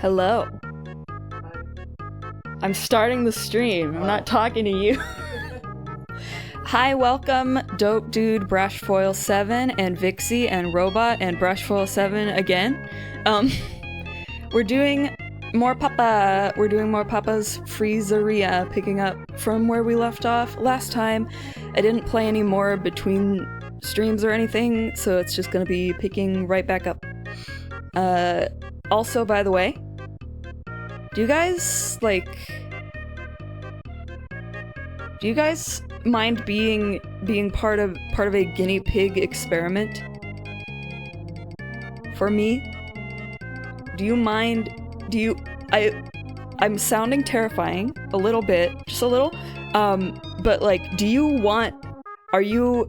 Hello. I'm starting the stream. I'm not talking to you. Hi, welcome, Dope Dude, Brushfoil 7, and Vixie, and Robot, and Brushfoil 7 again. We're doing more Papa. We're doing more Papa's Freezeria, picking up from where we left off last time. I didn't play any more between streams or anything, so it's just gonna be picking right back up. Also, by the way, do you guys mind being part of a guinea pig experiment? For me? Do you mind? I'm sounding terrifying a little bit, just a little. But like, are you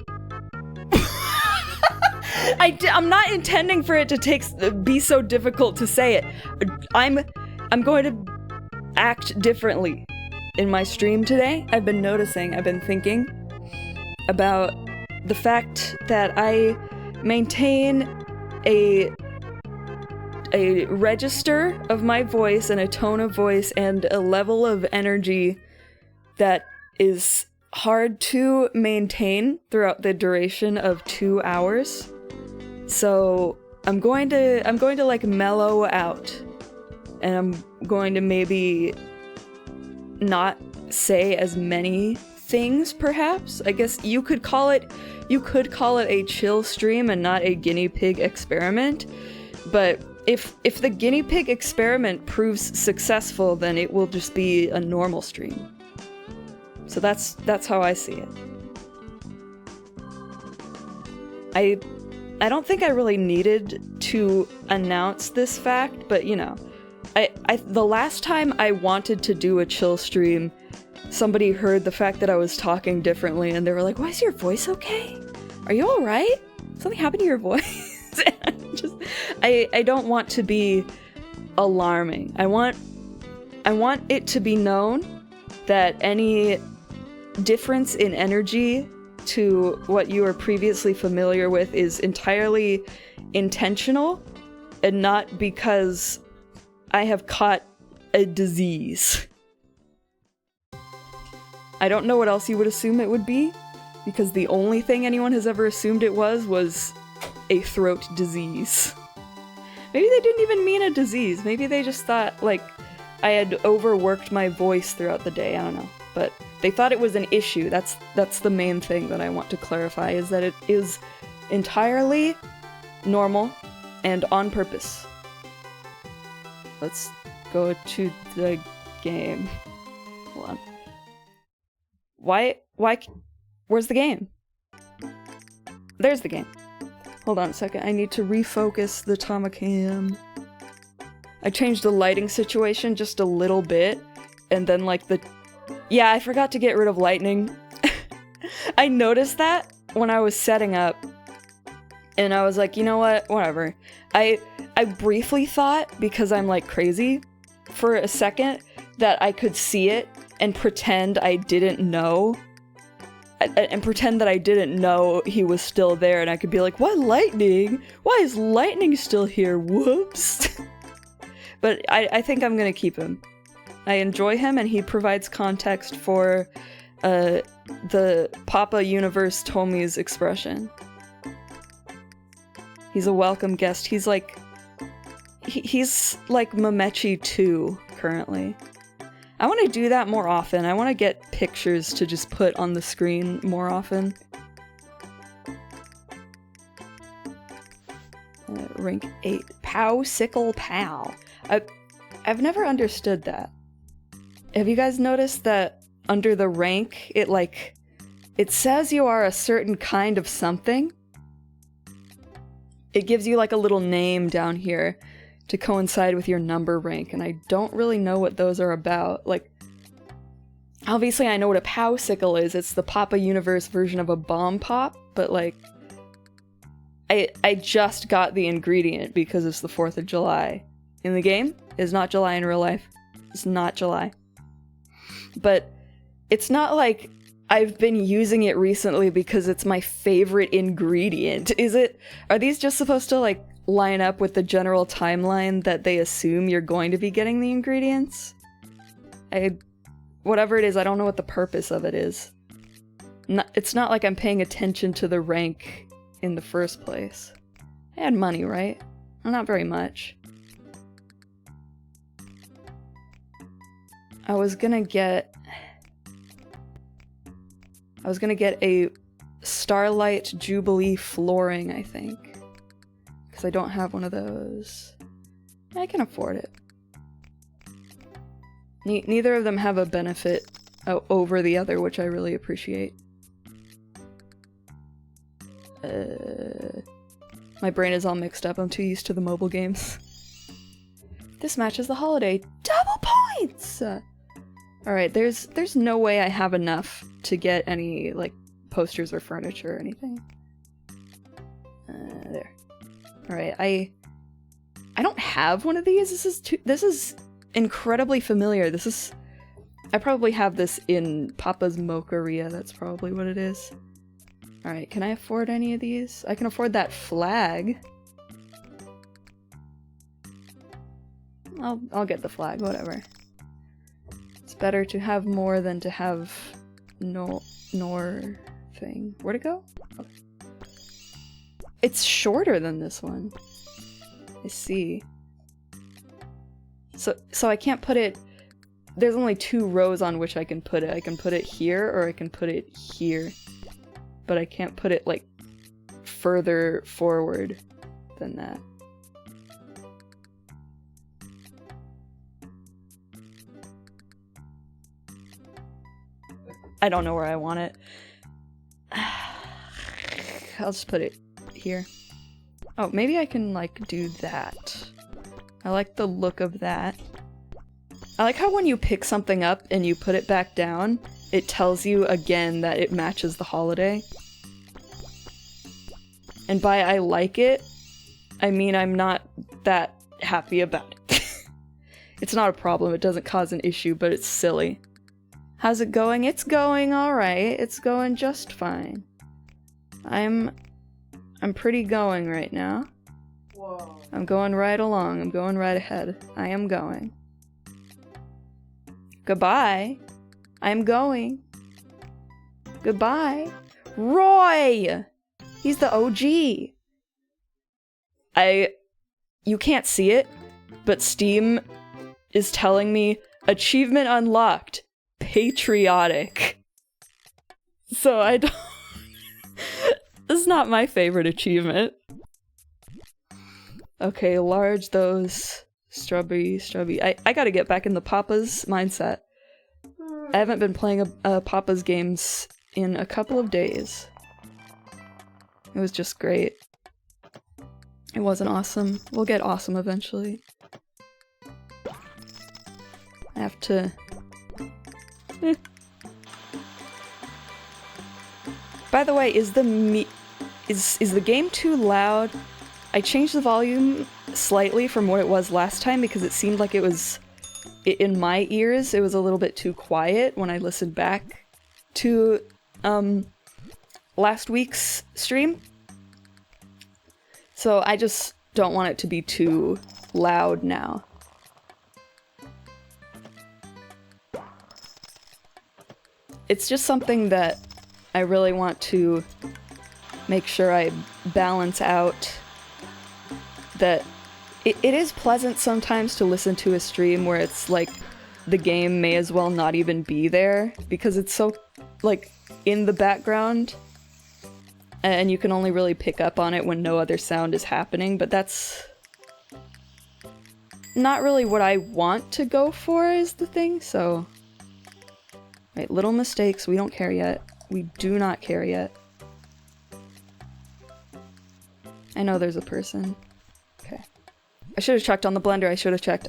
I'm not intending for it to be so difficult to say it. I'm going to act differently in my stream today. I've been thinking about the fact that I maintain a register of my voice and a tone of voice and a level of energy that is hard to maintain throughout the duration of 2 hours. So I'm going to like mellow out, and I'm going to maybe not say as many things, perhaps. I guess you could call it a chill stream and not a guinea pig experiment. But if the guinea pig experiment proves successful, then it will just be a normal stream. So that's how I see it. I don't think I really needed to announce this fact, but you know, the last time I wanted to do a chill stream, somebody heard the fact that I was talking differently, and they were like, "Why is your voice okay? Are you all right? Something happened to your voice?" I don't want to be alarming. I want it to be known that any difference in energy to what you were previously familiar with is entirely intentional and not because I have caught a disease. I don't know what else you would assume it would be, because the only thing anyone has ever assumed it was a throat disease. Maybe they didn't even mean a disease. Maybe they just thought, like, I had overworked my voice throughout the day. I don't know. But they thought it was an issue. That's the main thing that I want to clarify, is that it is entirely normal and on purpose. Let's go to the game. Hold on. Why, where's the game? There's the game. Hold on a second, I need to refocus the Tomacam. I changed the lighting situation just a little bit, and then like yeah, I forgot to get rid of lightning. I noticed that when I was setting up, and I was like, you know what, whatever. I briefly thought, because I'm like crazy, for a second, that I could see it and pretend I didn't know. And pretend that I didn't know he was still there, and I could be like, what lightning? Why is lightning still here? Whoops. But I think I'm gonna keep him. I enjoy him, and he provides context for the Papa Universe Tommy's expression. He's a welcome guest. He's like Mamechi 2 currently. I want to do that more often. I want to get pictures to just put on the screen more often. Rank 8. Pow sickle pow. I've never understood that. Have you guys noticed that under the rank, it says you are a certain kind of something? It gives you like a little name down here to coincide with your number rank, and I don't really know what those are about. Like, obviously I know what a powsicle is. It's the Papa Universe version of a bomb pop, but like, I just got the ingredient because it's the 4th of July. In the game, it's not July in real life. It's not July. But it's not like I've been using it recently because it's my favorite ingredient. Are these just supposed to like line up with the general timeline that they assume you're going to be getting the ingredients. Whatever it is, I don't know what the purpose of it is. It's not like I'm paying attention to the rank in the first place. I had money, right? Well, not very much. I was gonna get a Starlight Jubilee flooring, I think. Because I don't have one of those. I can afford it. Neither of them have a benefit over the other, which I really appreciate. My brain is all mixed up. I'm too used to the mobile games. This matches the holiday. Double points! Alright, there's no way I have enough to get any, like, posters or furniture or anything. There. Alright, I don't have one of these. This is incredibly familiar. I probably have this in Papa's Mocharia. That's probably what it is. Alright, can I afford any of these? I can afford that flag. I'll get the flag, whatever. It's better to have more than to have nor thing. Where'd it go? Okay. It's shorter than this one. I see. So I can't put it... There's only 2 rows on which I can put it. I can put it here or I can put it here. But I can't put it, like, further forward than that. I don't know where I want it. I'll just put it here. Oh, maybe I can, like, do that. I like the look of that. I like how when you pick something up and you put it back down, it tells you again that it matches the holiday. And by I like it, I mean I'm not that happy about it. It's not a problem, it doesn't cause an issue, but it's silly. How's it going? It's going alright. It's going just fine. I'm pretty going right now. Whoa. I'm going right along. I'm going right ahead. I am going. Goodbye. I'm going. Goodbye. Roy! He's the OG. You can't see it, but Steam is telling me achievement unlocked. Patriotic. So I don't... This is not my favorite achievement. Okay, large those. Stubby. I gotta get back in the Papa's mindset. I haven't been playing Papa's games in a couple of days. It was just great. It wasn't awesome. We'll get awesome eventually. I have to... By the way, is the game too loud? I changed the volume slightly from what it was last time because it seemed like it was... In my ears, it was a little bit too quiet when I listened back to last week's stream. So I just don't want it to be too loud now. It's just something that I really want to make sure I balance out. That it is pleasant sometimes to listen to a stream where it's like the game may as well not even be there because it's so like in the background and you can only really pick up on it when no other sound is happening, but that's not really what I want to go for is the thing, so... Right, little mistakes, we don't care yet. We do not care yet. I know there's a person. Okay. I should have checked on the blender, I should have checked.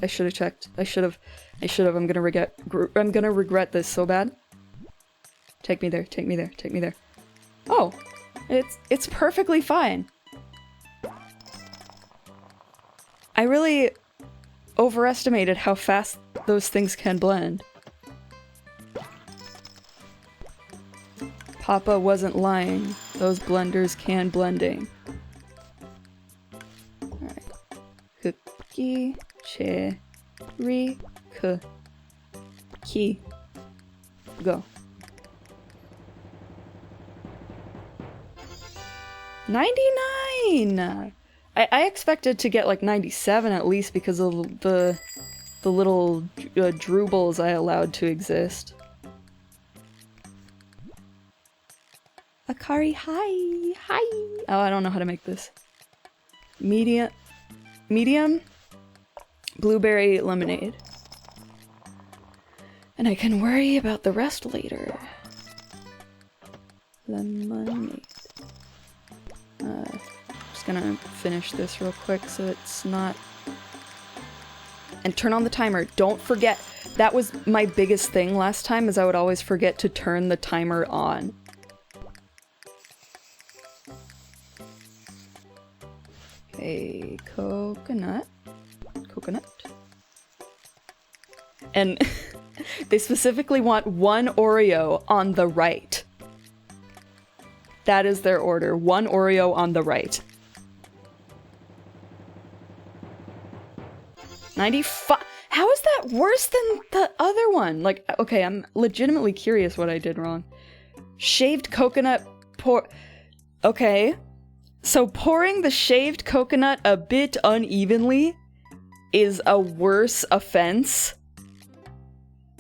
I'm gonna regret this so bad. Take me there. Oh! It's perfectly fine. I really overestimated how fast those things can blend. Papa wasn't lying. Those blenders can blending. Iggy, cherry, cookie. Go. 99! I expected to get like 97 at least because of the little droobles I allowed to exist. Akari, hi! Hi! Oh, I don't know how to make this. Medium? Blueberry lemonade. And I can worry about the rest later. Lemonade. Just gonna finish this real quick so it's not... And turn on the timer. Don't forget. That was my biggest thing last time, is I would always forget to turn the timer on. Okay, coconut. Coconut. And they specifically want one Oreo on the right. That is their order. One Oreo on the right. 95. How is that worse than the other one? Like, okay, I'm legitimately curious what I did wrong. Shaved coconut pour. Okay. So pouring the shaved coconut a bit unevenly is a worse offense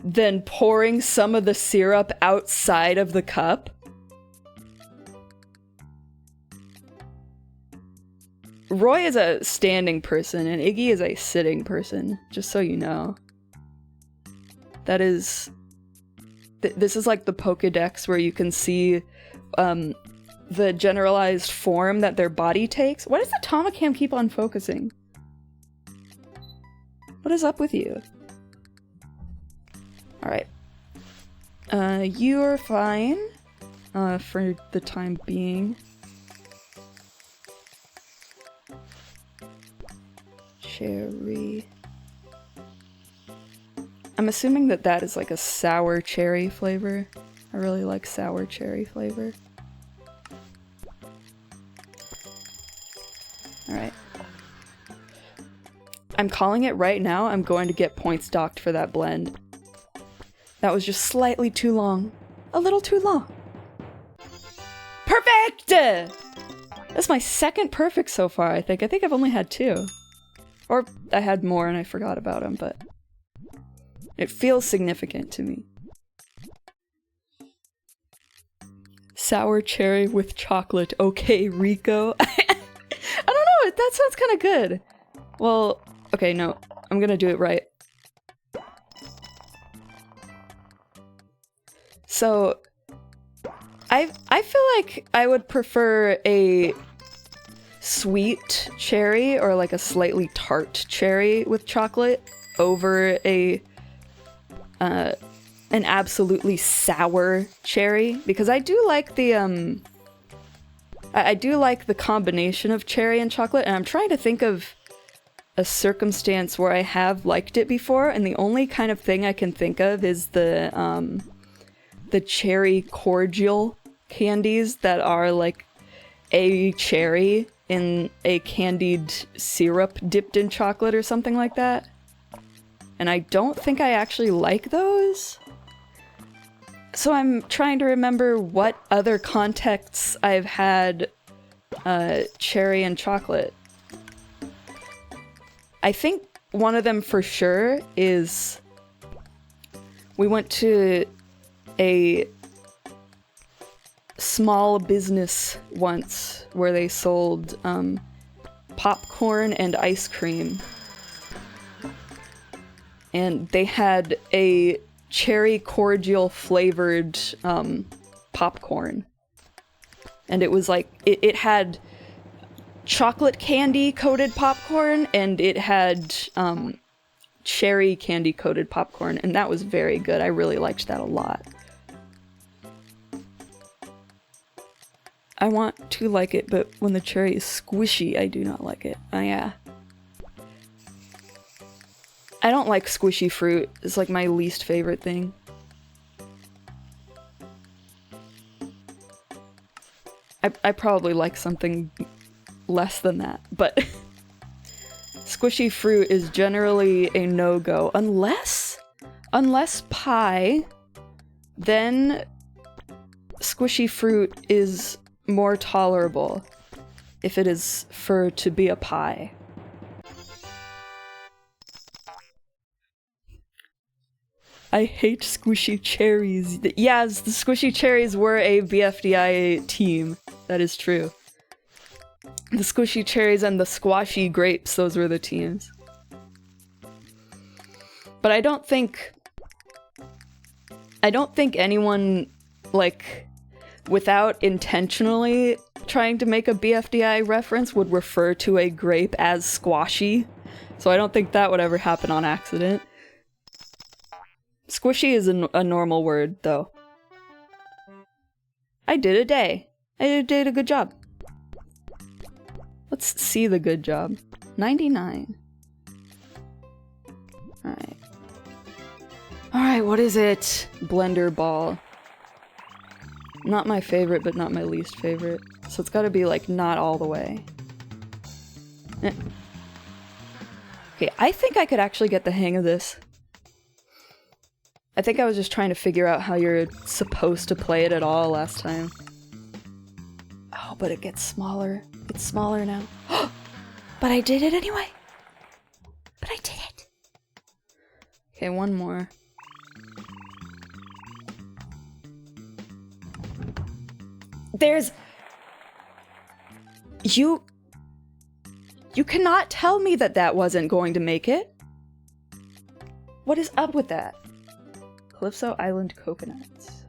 than pouring some of the syrup outside of the cup. Roy is a standing person and Iggy is a sitting person, just so you know. That is... this is like the Pokédex where you can see the generalized form that their body takes. Why does the Tomacam keep on focusing? What is up with you? Alright. You're fine. For the time being. Cherry. I'm assuming that that is like a sour cherry flavor. I really like sour cherry flavor. Alright. I'm calling it right now. I'm going to get points docked for that blend. That was just slightly too long. A little too long. Perfect! That's my second perfect so far, I think. I think I've only had 2. Or I had more and I forgot about them, but it feels significant to me. Sour cherry with chocolate. Okay, Rico. I don't know, that sounds kind of good. Well, okay, no, I'm gonna do it right. So, I feel like I would prefer a sweet cherry or like a slightly tart cherry with chocolate over a an absolutely sour cherry, because I do like the I do like the combination of cherry and chocolate, and I'm trying to think of a circumstance where I have liked it before, and the only kind of thing I can think of is the cherry cordial candies that are like a cherry in a candied syrup dipped in chocolate or something like that. And I don't think I actually like those. So I'm trying to remember what other contexts I've had cherry and chocolate. I think one of them for sure is we went to a small business once where they sold popcorn and ice cream. And they had a cherry cordial flavored popcorn. And it was like, it had chocolate candy coated popcorn and it had cherry candy coated popcorn, and that was very good. I really liked that a lot. I want to like it, but when the cherry is squishy, I do not like it. Yeah. I don't like squishy fruit. It's like my least favorite thing. I probably like something less than that, but squishy fruit is generally a no-go. Unless pie, then squishy fruit is more tolerable if it is for to be a pie. I hate squishy cherries. Yes, the squishy cherries were a BFDI team. That is true. The squishy cherries and the squashy grapes, those were the teams. But I don't think anyone, like, without intentionally trying to make a BFDI reference would refer to a grape as squashy. So I don't think that would ever happen on accident. Squishy is a normal word, though. I did a day. I did a good job. Let's see the good job. 99. Alright. Alright, what is it? Blender ball. Not my favorite, but not my least favorite. So it's gotta be, like, not all the way. Okay, I think I could actually get the hang of this. I think I was just trying to figure out how you're supposed to play it at all last time. Oh, but it gets smaller. It's smaller now. But I did it anyway! But I did it! Okay, one more. There's... You cannot tell me that that wasn't going to make it! What is up with that? Calypso Island coconuts.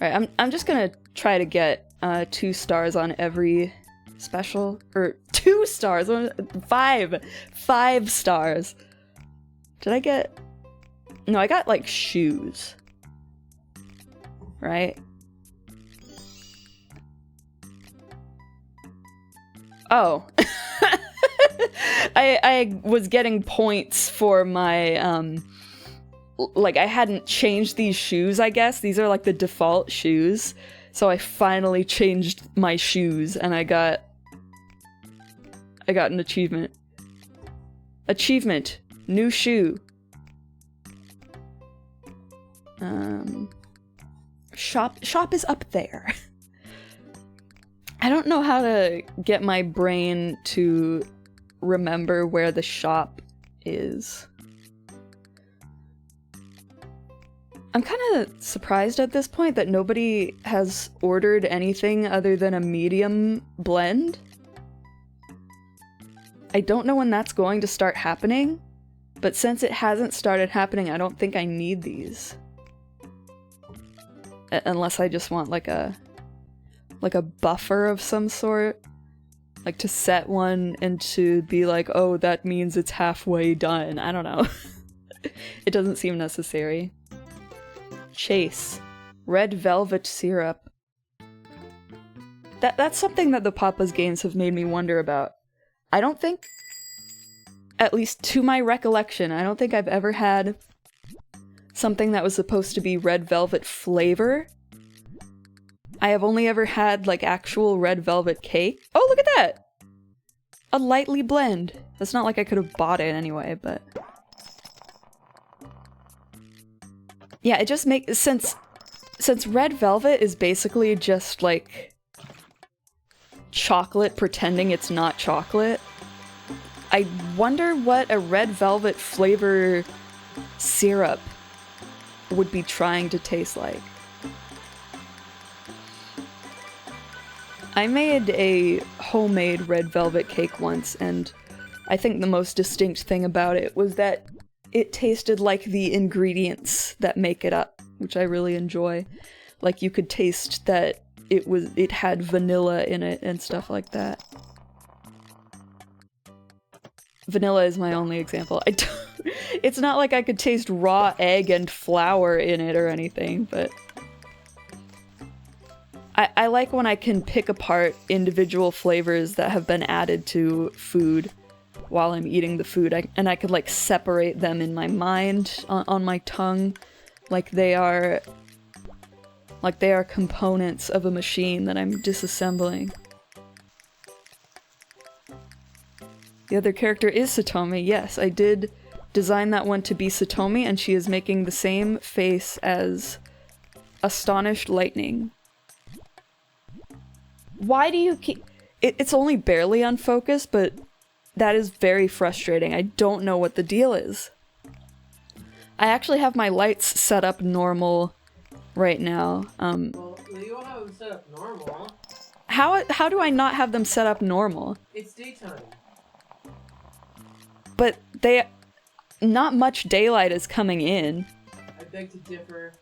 Alright, I'm just gonna try to get 2 stars on every special, or 2 stars, 5 stars. Did I get, no, I got like shoes, right? Oh, I was getting points for my, like, I hadn't changed these shoes, I guess. These are like the default shoes. So I finally changed my shoes and I got an achievement. Achievement. New shoe. Shop is up there. I don't know how to get my brain to remember where the shop is. I'm kind of surprised at this point that nobody has ordered anything other than a medium blend. I don't know when that's going to start happening, but since it hasn't started happening, I don't think I need these. Unless I just want like a buffer of some sort. Like to set one and to be like, oh, that means it's halfway done. I don't know. It doesn't seem necessary. Chase. Red velvet syrup. That's something that the Papa's games have made me wonder about. I don't think, at least to my recollection, I don't think I've ever had something that was supposed to be red velvet flavor. I have only ever had, like, actual red velvet cake. Oh, look at that! A lightly blend. It's not like I could have bought it anyway, but... Yeah, it just makes... Since red velvet is basically just, like, chocolate pretending it's not chocolate, I wonder what a red velvet flavor syrup would be trying to taste like. I made a homemade red velvet cake once, and I think the most distinct thing about it was that it tasted like the ingredients that make it up, which I really enjoy. Like, you could taste that it had vanilla in it and stuff like that. Vanilla is my only example. It's not like I could taste raw egg and flour in it or anything, but... I like when I can pick apart individual flavors that have been added to food while I'm eating the food, and I could, like, separate them in my mind, on my tongue, like they are components of a machine that I'm disassembling. The other character is Satomi. Yes, I did design that one to be Satomi, and she is making the same face as Astonished Lightning. Why do you keep... It's only barely unfocused, but that is very frustrating. I don't know what the deal is. I actually have my lights set up normal right now. Well, you don't have them set up normal. How do I not have them set up normal? It's daytime. But not much daylight is coming in. I beg to differ.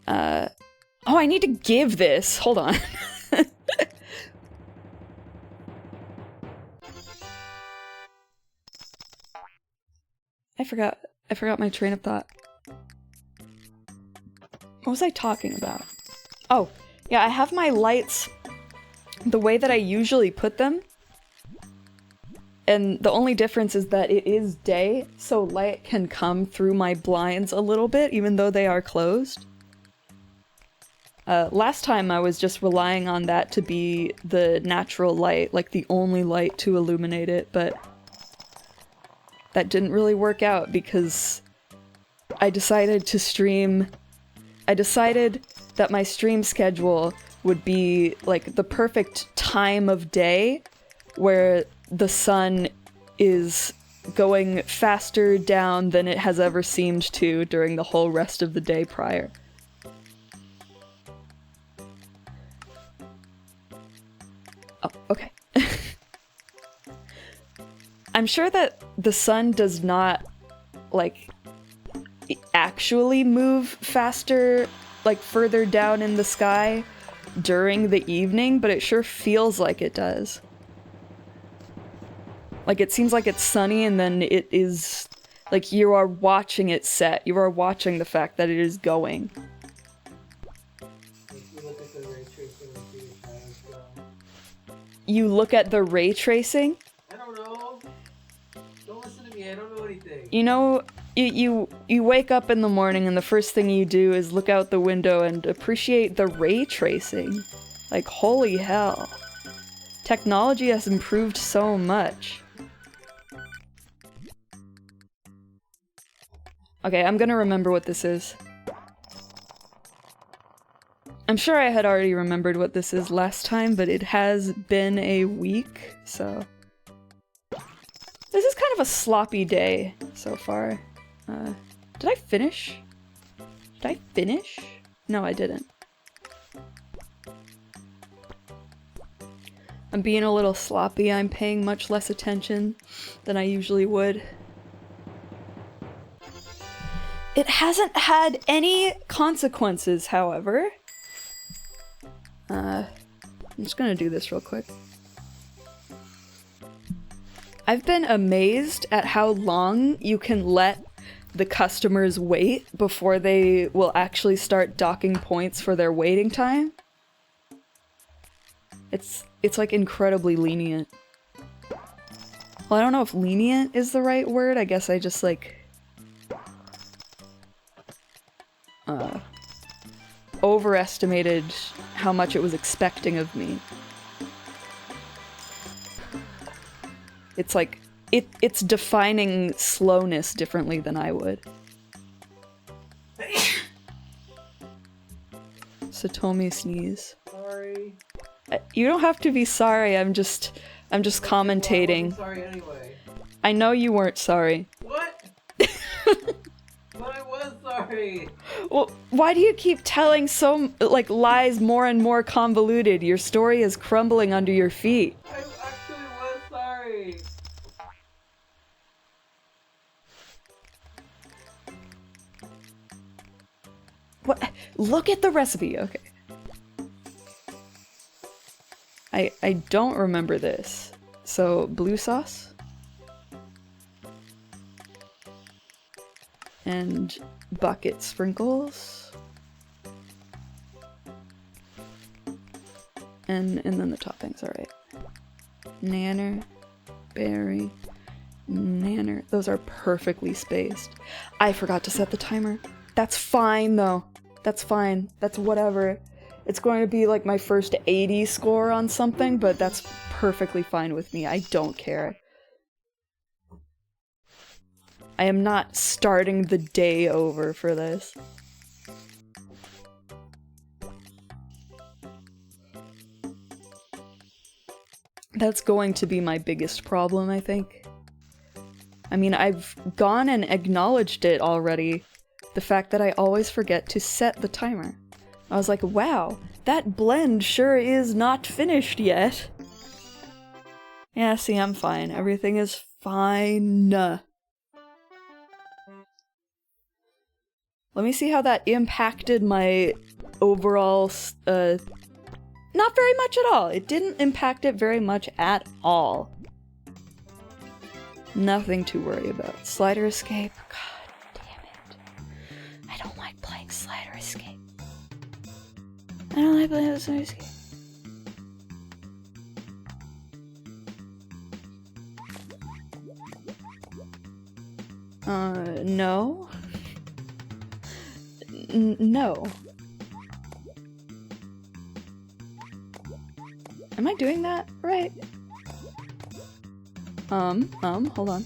Oh, I need to give this. Hold on. I forgot my train of thought. What was I talking about? Oh, yeah, I have my lights the way that I usually put them. And the only difference is that it is day, so light can come through my blinds a little bit, even though they are closed. Last time I was just relying on that to be the natural light, like the only light to illuminate it, but that didn't really work out because I decided that my stream schedule would be like the perfect time of day where the sun is going faster down than it has ever seemed to during the whole rest of the day prior. Oh, okay. I'm sure that the sun does not, like, actually move faster, like, further down in the sky during the evening, but it sure feels like it does. Like, it seems like it's sunny and then it is, like, you are watching it set. You are watching the fact that it is going. You look at the ray tracing? I don't know. Don't listen to me, I don't know anything. You know, you wake up in the morning and the first thing you do is look out the window and appreciate the ray tracing. Like, holy hell. Technology has improved so much. Okay, I'm gonna remember what this is. I'm sure I had already remembered what this is last time, but it has been a week, so... This is kind of a sloppy day so far. Did I finish? Did I finish? No, I didn't. I'm being a little sloppy. I'm paying much less attention than I usually would. It hasn't had any consequences, however. I'm just gonna do this real quick. I've been amazed at how long you can let the customers wait before they will actually start docking points for their waiting time. It's like incredibly lenient. Well, I don't know if lenient is the right word. I guess I just like overestimated how much it was expecting of me. It's like, it's defining slowness differently than I would. Satomi sneeze. Sorry. You don't have to be sorry, I'm just commentating. I'm sorry anyway. I know you weren't sorry. What? But I was sorry! Well, why do you keep telling lies more and more convoluted? Your story is crumbling under your feet. I actually was sorry! What? Look at the recipe, okay. I don't remember this. So, blue sauce? And bucket sprinkles. And then the toppings, alright. Nanner, berry, nanner. Those are perfectly spaced. I forgot to set the timer. That's fine, though. That's fine. That's whatever. It's going to be like my first 80 score on something, but that's perfectly fine with me. I don't care. I am not starting the day over for this. That's going to be my biggest problem, I think. I mean, I've gone and acknowledged it already. The fact that I always forget to set the timer. I was like, wow, that blend sure is not finished yet. Yeah, see, I'm fine. Everything is fine. Let me see how that impacted my overall, not very much at all. It didn't impact it very much at all. Nothing to worry about. Slider escape. God damn it. I don't like playing slider escape. I don't like playing slider escape. No. No. Am I doing that right? Hold on.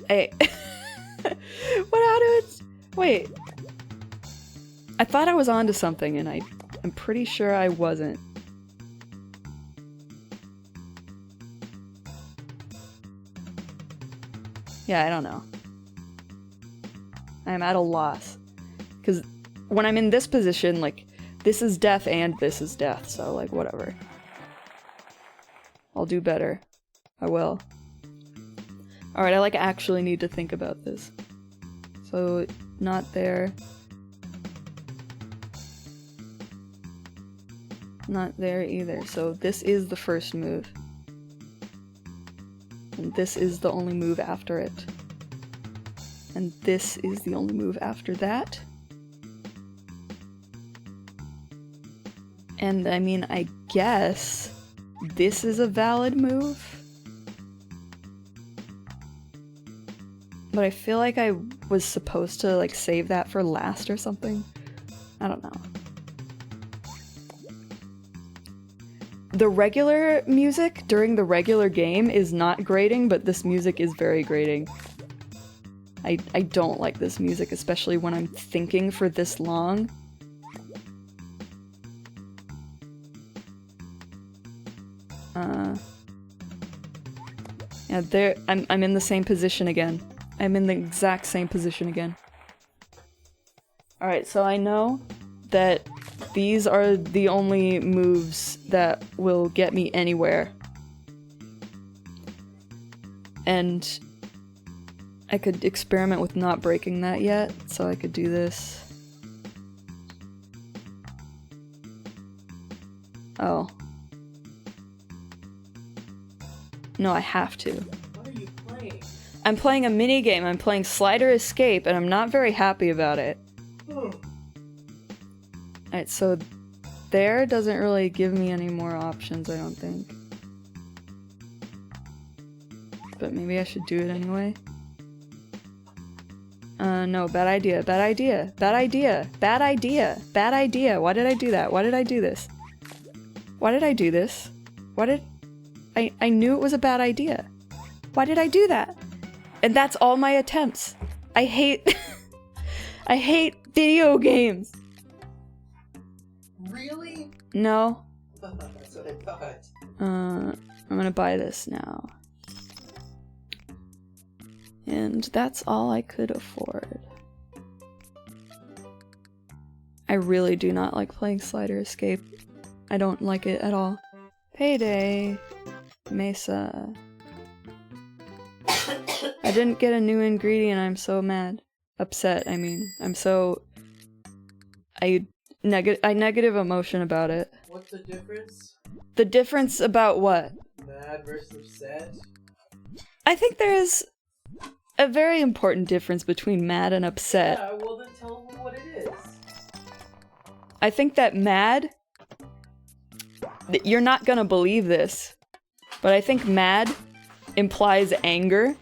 Hey. How did it... Wait. I thought I was onto something and I'm pretty sure I wasn't. Yeah, I don't know. I'm at a loss. Because when I'm in this position, like, this is death and this is death, so, like, whatever. I'll do better. I will. Alright, I, like, actually need to think about this. So, not there. Not there either. So, this is the first move. And this is the only move after it. And this is the only move after that. And I mean, I guess this is a valid move. But I feel like I was supposed to, like, save that for last or something. I don't know. The regular music during the regular game is not grating, but this music is very grating. I don't like this music, especially when I'm thinking for this long. Yeah, there, I'm in the same position again. I'm in the exact same position again. Alright, so I know that these are the only moves that will get me anywhere. And I could experiment with not breaking that yet, so I could do this. Oh. No, I have to. What are you playing? I'm playing a minigame. I'm playing Slider Escape, and I'm not very happy about it. Alright, so there doesn't really give me any more options, I don't think. But maybe I should do it anyway. No, bad idea, bad idea, bad idea, bad idea, bad idea. Why did I do that? Why did I do this? Why did I do this? Why did... I knew it was a bad idea. Why did I do that? And that's all my attempts. I hate... I hate video games. Really? No. That's what I thought. I'm gonna buy this now. And that's all I could afford. I really do not like playing Slider Escape. I don't like it at all. Payday. Mesa. I didn't get a new ingredient, I'm so mad. Upset, I mean. I'm so... I negative emotion about it. What's the difference? The difference about what? Mad versus upset? I think there is a very important difference between mad and upset. Yeah, well then tell me what it is. I think that mad... You're not gonna believe this, but I think mad implies anger.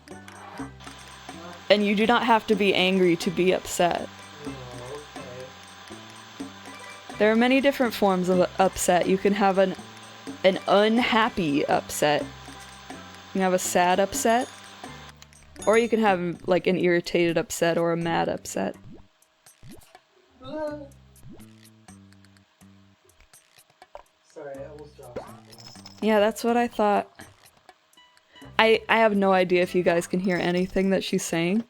And you do not have to be angry to be upset. Oh, okay. There are many different forms of upset. You can have an unhappy upset. You can have a sad upset. Or you can have, like, an irritated upset or a mad upset. Sorry, I almost dropped something. Yeah, that's what I thought. I have no idea if you guys can hear anything that she's saying.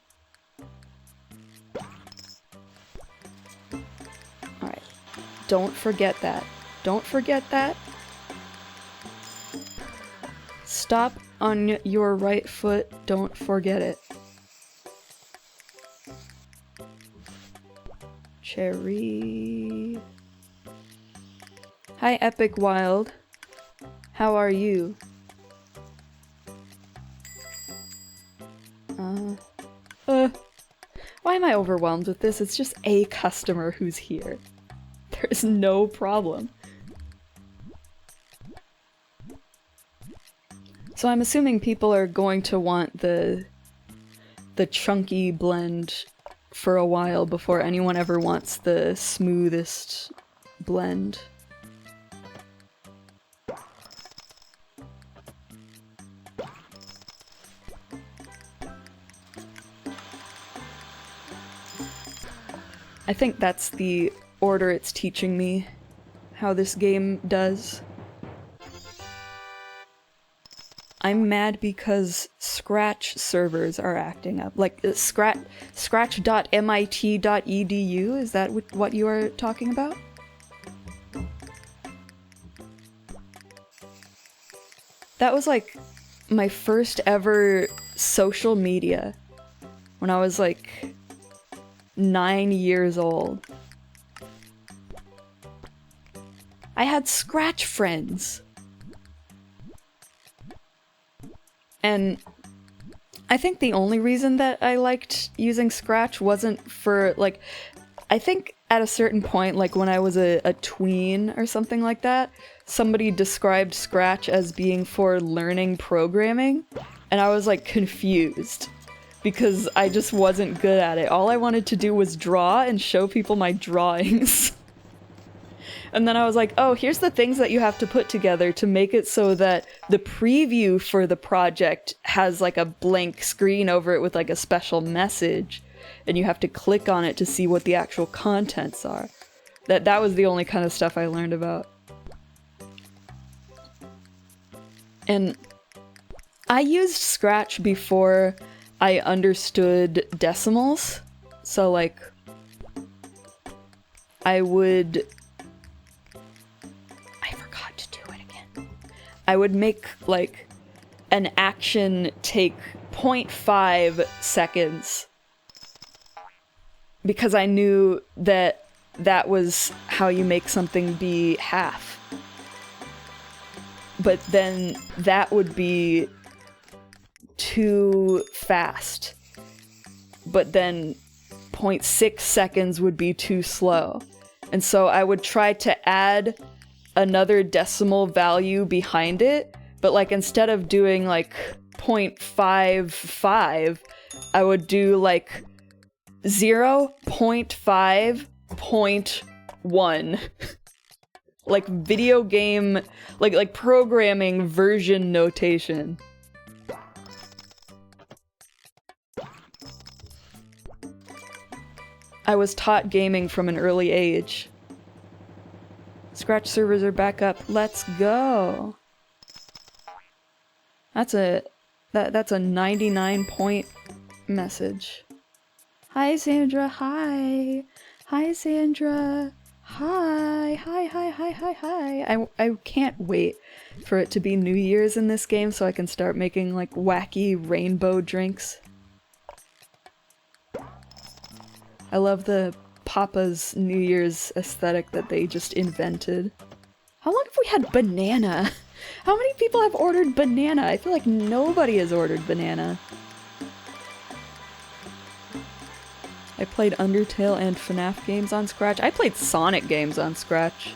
Alright. Don't forget that. Don't forget that. Stop on your right foot. Don't forget it. Cherry. Hi, Epic Wild. How are you? Why am I overwhelmed with this? It's just a customer who's here. There's no problem. So I'm assuming people are going to want the chunky blend for a while before anyone ever wants the smoothest blend. I think that's the order it's teaching me how this game does. I'm mad because Scratch servers are acting up. Like, scratch.mit.edu? Is that what you are talking about? That was like my first ever social media when I was like 9 years old. I had Scratch friends. And I think the only reason that I liked using Scratch wasn't for, like, I think at a certain point, like when I was a tween or something like that, somebody described Scratch as being for learning programming, and I was like confused. Because I just wasn't good at it. All I wanted to do was draw and show people my drawings. And then I was like, oh, here's the things that you have to put together to make it so that the preview for the project has like a blank screen over it with like a special message. And you have to click on it to see what the actual contents are. That was the only kind of stuff I learned about. And I used Scratch before I understood decimals, so like, I forgot to do it again. I would make like an action take 0.5 seconds because I knew that that was how you make something be half. But then that would be too fast, but then 0.6 seconds would be too slow, and so I would try to add another decimal value behind it, but like instead of doing like 0.55, I would do like 0.5.1 like video game, like programming version notation. I was taught gaming from an early age. Scratch servers are back up. Let's go. That's a 99-point message. Hi Sandra, hi. Hi Sandra. Hi. I can't wait for it to be New Year's in this game so I can start making like wacky rainbow drinks. I love the Papa's New Year's aesthetic that they just invented. How long have we had banana? How many people have ordered banana? I feel like nobody has ordered banana. I played Undertale and FNAF games on Scratch. I played Sonic games on Scratch.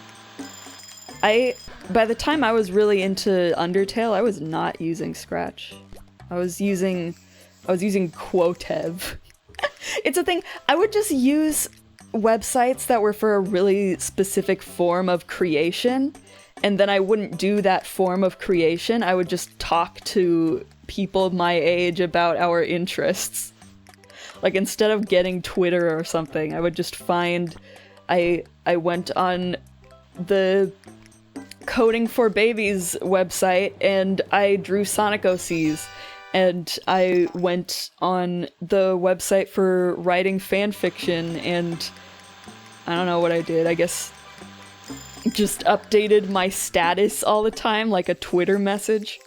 By the time I was really into Undertale, I was not using Scratch. I was using I was using Quotev. It's a thing. I would just use websites that were for a really specific form of creation, and then I wouldn't do that form of creation. I would just talk to people my age about our interests. Like, instead of getting Twitter or something, I would just find... I went on the Coding for Babies website, and I drew Sonic OCs. And I went on the website for writing fanfiction, and I don't know what I did. I guess just updated my status all the time, like a Twitter message.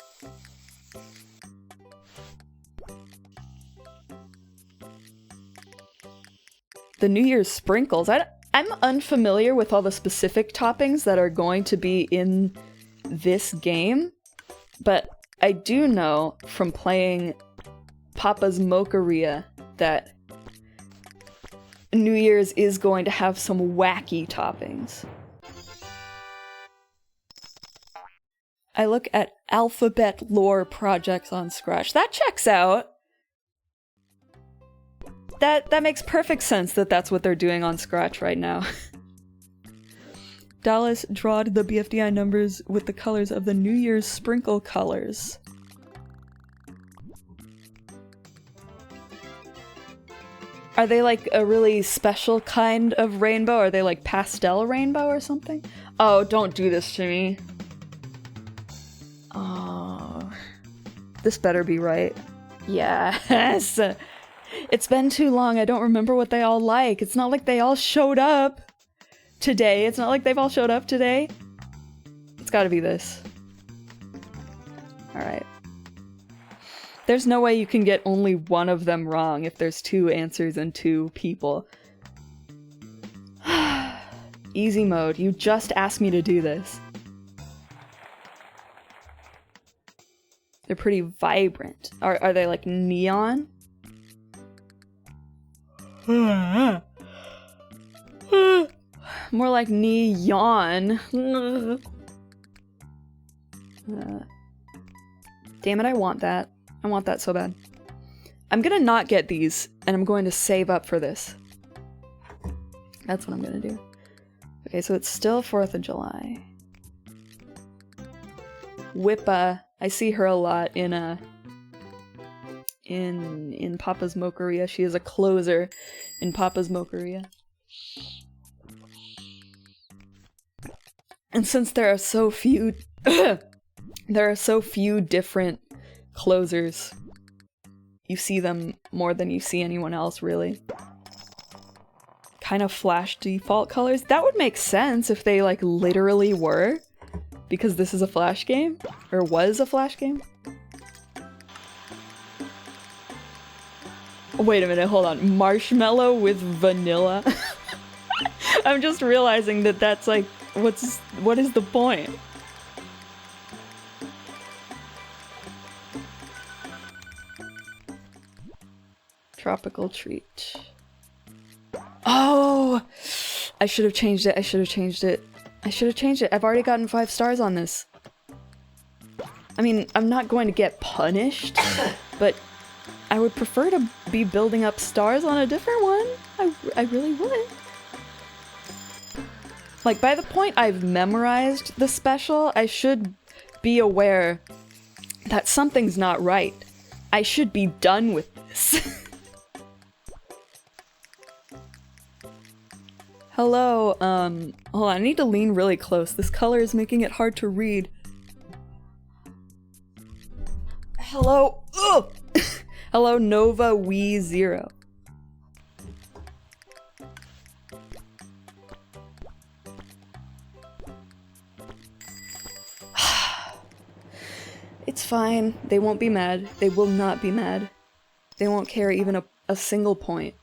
The New Year's sprinkles. I'm unfamiliar with all the specific toppings that are going to be in this game, but I do know from playing Papa's Mocharia that New Year's is going to have some wacky toppings. I look at alphabet lore projects on Scratch. That checks out! That makes perfect sense that that's what they're doing on Scratch right now. Dallas drawed the BFDI numbers with the colors of the New Year's sprinkle colors. Are they like a really special kind of rainbow? Are they like pastel rainbow or something? Oh, don't do this to me. Oh. This better be right. Yes! It's been too long, I don't remember what they all like. It's not like they all showed up today. It's not like they've all showed up today. It's gotta be this. Alright. There's no way you can get only one of them wrong if there's two answers and two people. Easy mode. You just asked me to do this. They're pretty vibrant. Are they like neon? More like neon. Damn it, I want that. I want that so bad. I'm gonna not get these, and I'm going to save up for this. That's what I'm gonna do. Okay, so it's still 4th of July. Whippa. I see her a lot in Papa's Mocharia. She is a closer in Papa's Mocharia. And since there are so few there are so few different closers, you see them more than you see anyone else, really. Kind of Flash default colors. That would make sense if they like literally were, because this is a Flash game, or was a Flash game. Wait a minute, hold on. Marshmallow with vanilla? I'm just realizing that that's like, what is the point? Tropical treat. Oh! I should have changed it. I should have changed it. I should have changed it. I've already gotten 5 stars on this. I mean, I'm not going to get punished, but I would prefer to be building up stars on a different one. I really would. Like, by the point I've memorized the special, I should be aware that something's not right. I should be done with this. Hello, hold on, I need to lean really close. This color is making it hard to read. Hello, ugh! Hello, Nova Wii Zero. It's fine. They won't be mad. They will not be mad. They won't care even a single point.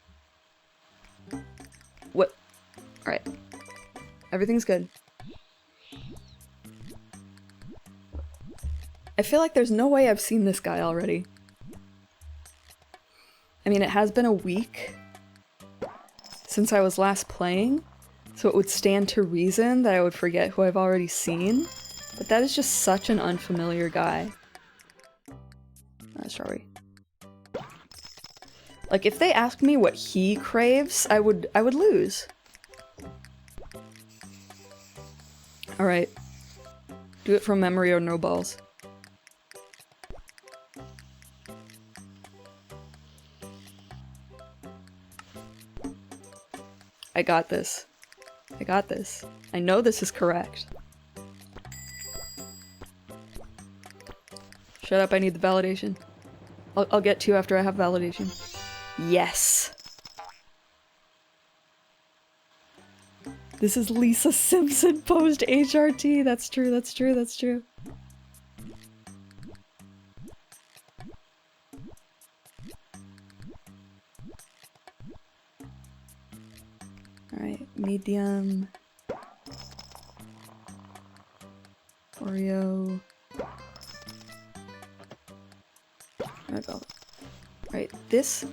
What? Alright. Everything's good. I feel like there's no way I've seen this guy already. I mean, it has been a week since I was last playing, so it would stand to reason that I would forget who I've already seen, but that is just such an unfamiliar guy. Strawberry. Like, if they asked me what he craves, I would lose. Alright. Do it from memory or no balls. I got this. I got this. I know this is correct. Shut up, I need the validation. I'll get to you after I have validation. Yes! This is Lisa Simpson post HRT. That's true, that's true, that's true. Alright, medium. Oreo. Alright, this...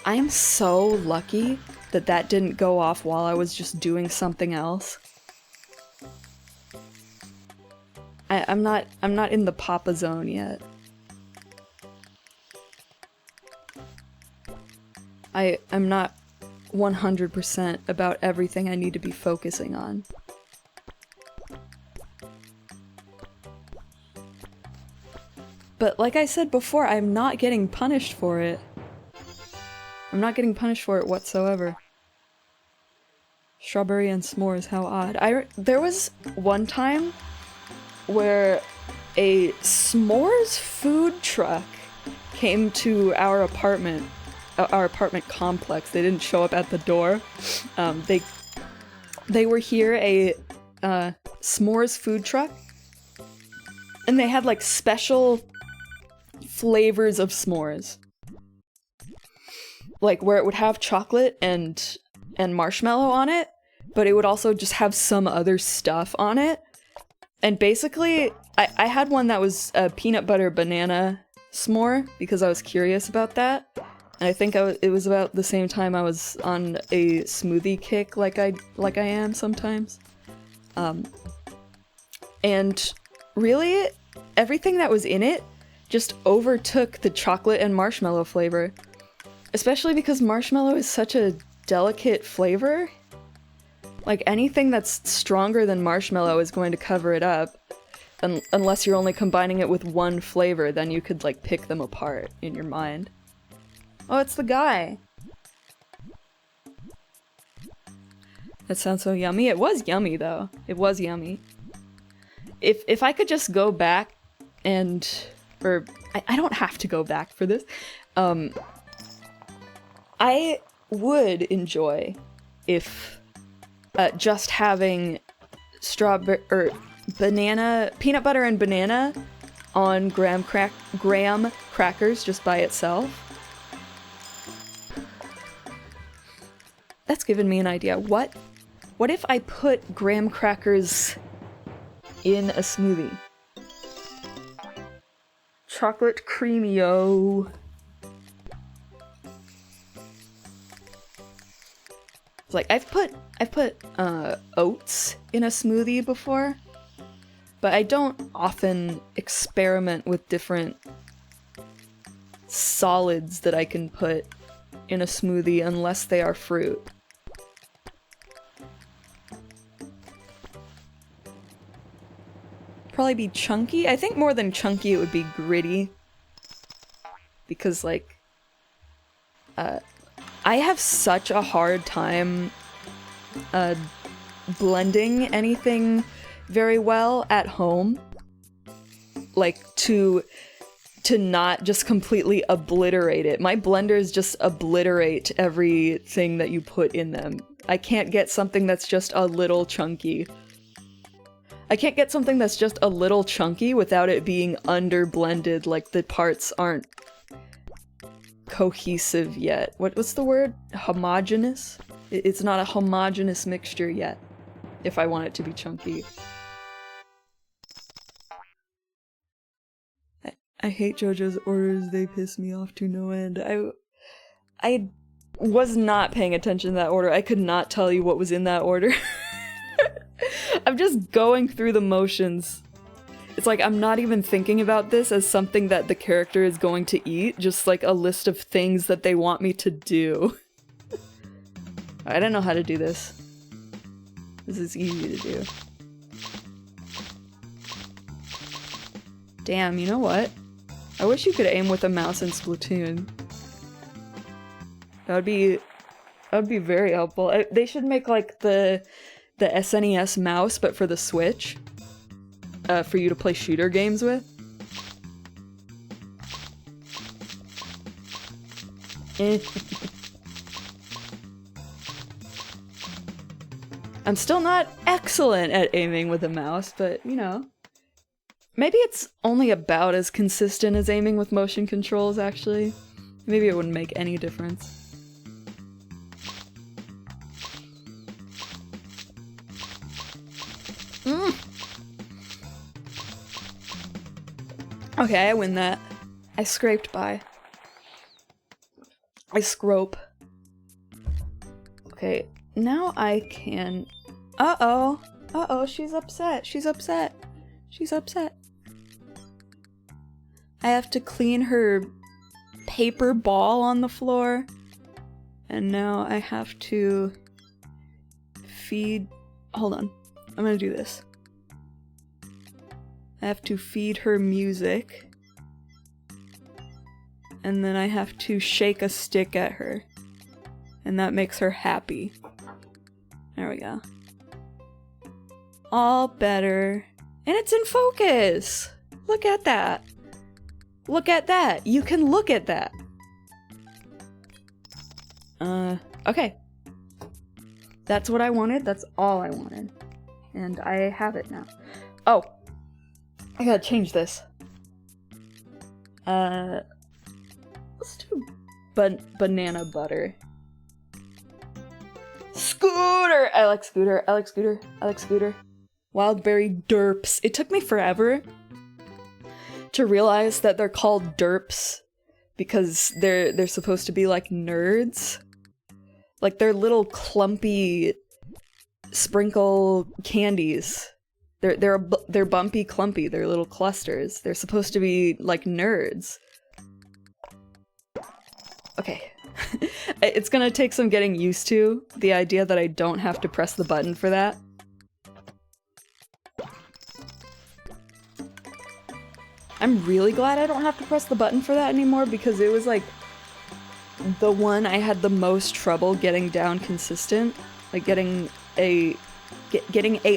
I am so lucky that that didn't go off while I was just doing something else. I'm not in the Papa zone yet. I'm not 100% about everything I need to be focusing on. But like I said before, I'm not getting punished for it. I'm not getting punished for it whatsoever. Strawberry and s'mores, how odd. There was one time where a s'mores food truck came to our apartment complex. They didn't show up at the door. They were here, a s'mores food truck, and they had like special flavors of s'mores. Like where it would have chocolate and marshmallow on it, but it would also just have some other stuff on it. And basically, I had one that was a peanut butter banana s'more because I was curious about that. And I think it was about the same time I was on a smoothie kick like I am sometimes. And really, everything that was in it just overtook the chocolate and marshmallow flavor. Especially because marshmallow is such a delicate flavor. Like, anything that's stronger than marshmallow is going to cover it up. Unless you're only combining it with one flavor, then you could, like, pick them apart in your mind. Oh, it's the guy! That sounds so yummy. It was yummy, though. It was yummy. If I could just go back and... Or, I don't have to go back for this. I would enjoy if just having strawberry or peanut butter and banana on graham crackers just by itself. That's given me an idea. What if I put graham crackers in a smoothie? Chocolate creamy-o. Like, I've put oats in a smoothie before, but I don't often experiment with different solids that I can put in a smoothie unless they are fruit. Probably be chunky. I think more than chunky, it would be gritty. Because, like, I have such a hard time blending anything very well at home. Like, to not just completely obliterate it. My blenders just obliterate everything that you put in them. I can't get something that's just a little chunky. I can't get something that's just a little chunky without it being under-blended, like the parts aren't cohesive yet. What's the word? Homogeneous? It's not a homogeneous mixture yet, if I want it to be chunky. I hate JoJo's orders, they piss me off to no end. I was not paying attention to that order. I could not tell you what was in that order. I'm just going through the motions. It's like I'm not even thinking about this as something that the character is going to eat, just like a list of things that they want me to do. I don't know how to do this. This is easy to do. Damn, you know what? I wish you could aim with a mouse in Splatoon. That would be very helpful. They should make like the SNES mouse, but for the Switch. For you to play shooter games with. I'm still not excellent at aiming with a mouse, but you know. Maybe it's only about as consistent as aiming with motion controls, actually. Maybe it wouldn't make any difference. Okay, I win that. I scraped by. I scrope. Okay, now I can... Uh-oh. Uh-oh, she's upset. She's upset. She's upset. I have to clean her paper ball on the floor. And now I have to feed... Hold on. I'm gonna do this. I have to feed her music. And then I have to shake a stick at her. And that makes her happy. There we go. All better. And it's in focus! Look at that. Look at that. You can look at that. Okay. That's what I wanted. That's all I wanted. And I have it now. Oh. I gotta change this. Let's do banana butter. Scooter! I like Scooter. I like Scooter. I like Scooter. Wildberry derps. It took me forever to realize that they're called derps because they're supposed to be like nerds. Like they're little clumpy sprinkle candies. They're bumpy clumpy. They're little clusters. They're supposed to be like nerds. Okay. It's gonna take some getting used to, the idea that I don't have to press the button for that. I'm really glad I don't have to press the button for that anymore because it was like the one I had the most trouble getting down consistent. Like getting a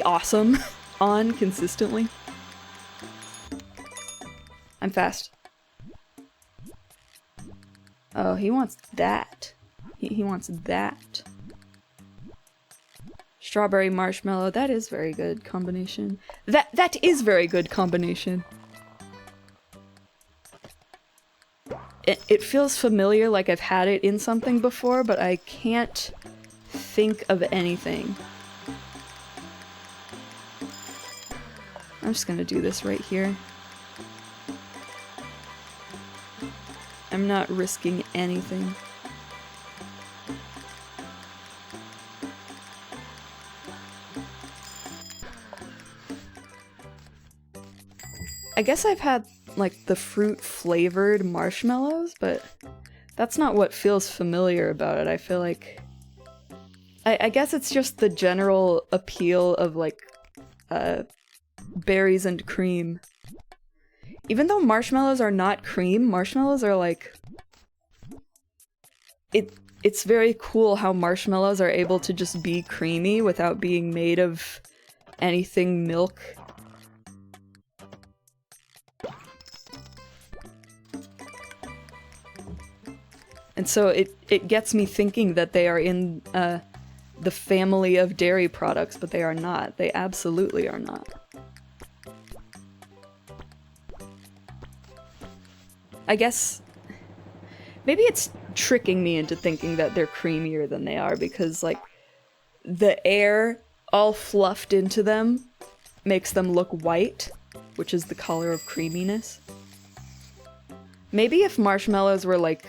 awesome on consistently. I'm fast. Oh, he wants that. He wants that. Strawberry marshmallow, that is very good combination. That is very good combination. It feels familiar, like I've had it in something before, but I can't think of anything. I'm just gonna do this right here. I'm not risking anything. I guess I've had, like, the fruit-flavored marshmallows, but that's not what feels familiar about it. I feel like... I guess it's just the general appeal of, like, berries and cream. Even though marshmallows are not cream, marshmallows are, like... It's very cool how marshmallows are able to just be creamy without being made of anything milk. And so it gets me thinking that they are in the family of dairy products, but they are not. They absolutely are not. I guess maybe it's tricking me into thinking that they're creamier than they are because, like, the air all fluffed into them makes them look white, which is the color of creaminess. Maybe if marshmallows were, like,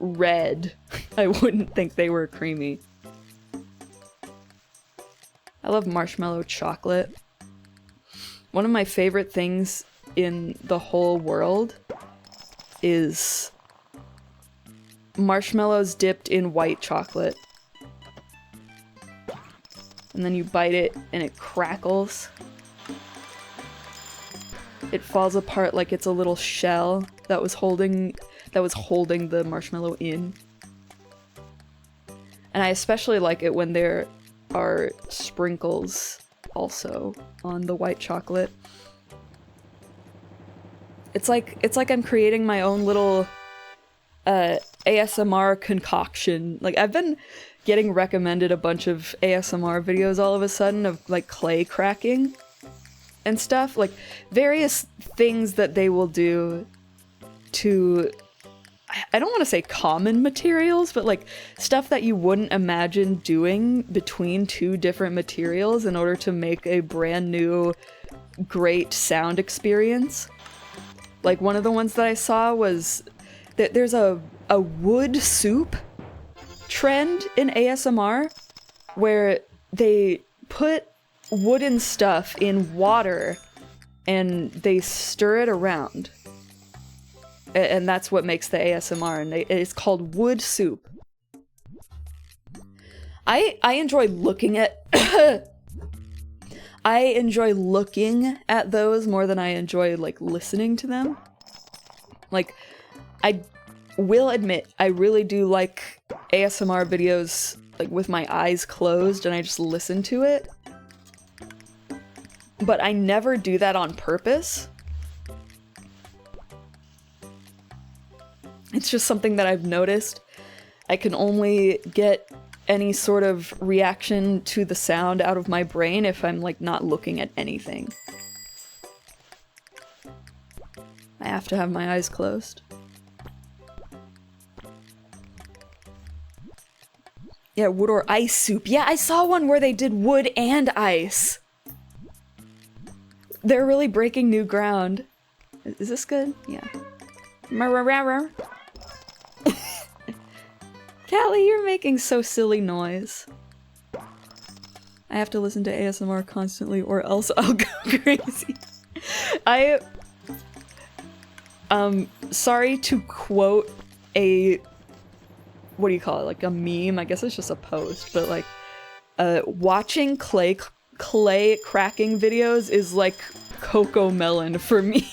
red, I wouldn't think they were creamy. I love marshmallow chocolate. One of my favorite things in the whole world is marshmallows dipped in white chocolate. And then you bite it and it crackles. It falls apart like it's a little shell that was holding the marshmallow in. And I especially like it when there are sprinkles also on the white chocolate. It's like I'm creating my own little ASMR concoction. Like, I've been getting recommended a bunch of ASMR videos all of a sudden of like clay cracking and stuff, like various things that they will do to, I don't want to say common materials, but like stuff that you wouldn't imagine doing between two different materials in order to make a brand new great sound experience. Like, one of the ones that I saw was that there's a wood soup trend in ASMR where they put wooden stuff in water and they stir it around. And that's what makes the ASMR, and it's called wood soup. I enjoy looking at I enjoy looking at those more than I enjoy, like, listening to them. Like, I will admit, I really do like ASMR videos, like, with my eyes closed and I just listen to it. But I never do that on purpose. It's just something that I've noticed. I can only get any sort of reaction to the sound out of my brain if I'm, like, not looking at anything. I have to have my eyes closed. Yeah, wood or ice soup. Yeah, I saw one where they did wood and ice. They're really breaking new ground. Is this good? Yeah. Callie, you're making so silly noise. I have to listen to ASMR constantly or else I'll go crazy. Sorry to quote a, what do you call it, like a meme? I guess it's just a post, but like, watching clay cracking videos is like Coco Melon for me.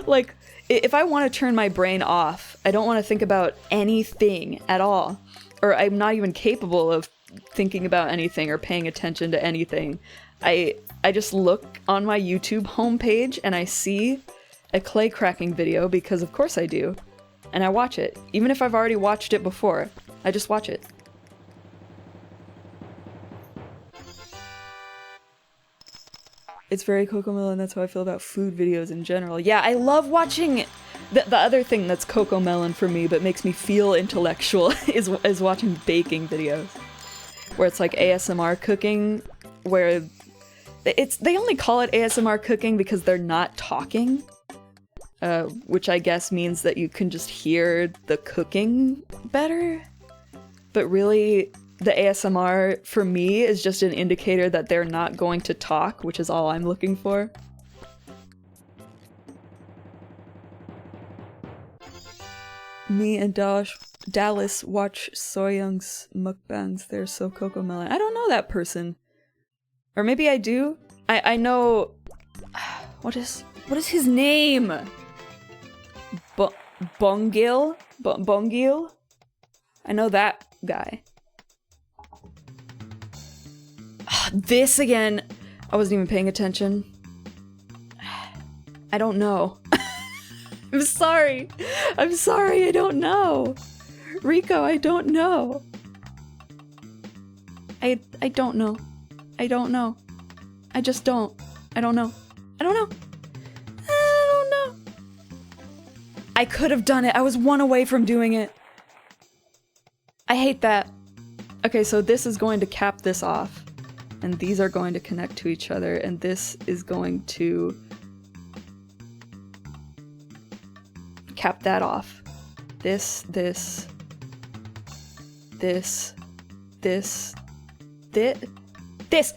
Like, if I want to turn my brain off, I don't want to think about anything at all. Or I'm not even capable of thinking about anything or paying attention to anything. I just look on my YouTube homepage and I see a clay cracking video, because of course I do. And I watch it. Even if I've already watched it before, I just watch it. It's very Cocomelon, that's how I feel about food videos in general. Yeah, I love watching... The other thing that's Cocomelon for me, but makes me feel intellectual, is watching baking videos. Where it's like ASMR cooking, where... They only call it ASMR cooking because they're not talking. Which I guess means that you can just hear the cooking better. But really... The ASMR, for me, is just an indicator that they're not going to talk, which is all I'm looking for. Me and Dallas watch Soyoung's mukbangs. They're so Cocomelon. I don't know that person. Or maybe I do? I know... What is his name? Bongil? Bongil? I know that guy. This again. I wasn't even paying attention. I don't know. I'm sorry. I'm sorry, I don't know. Rico, I don't know. I don't know. I don't know. I just don't. I don't know. I don't know. I don't know. I could have done it. I was one away from doing it. I hate that. Okay, so this is going to cap this off. And these are going to connect to each other, and this is going to cap that off. This. There This!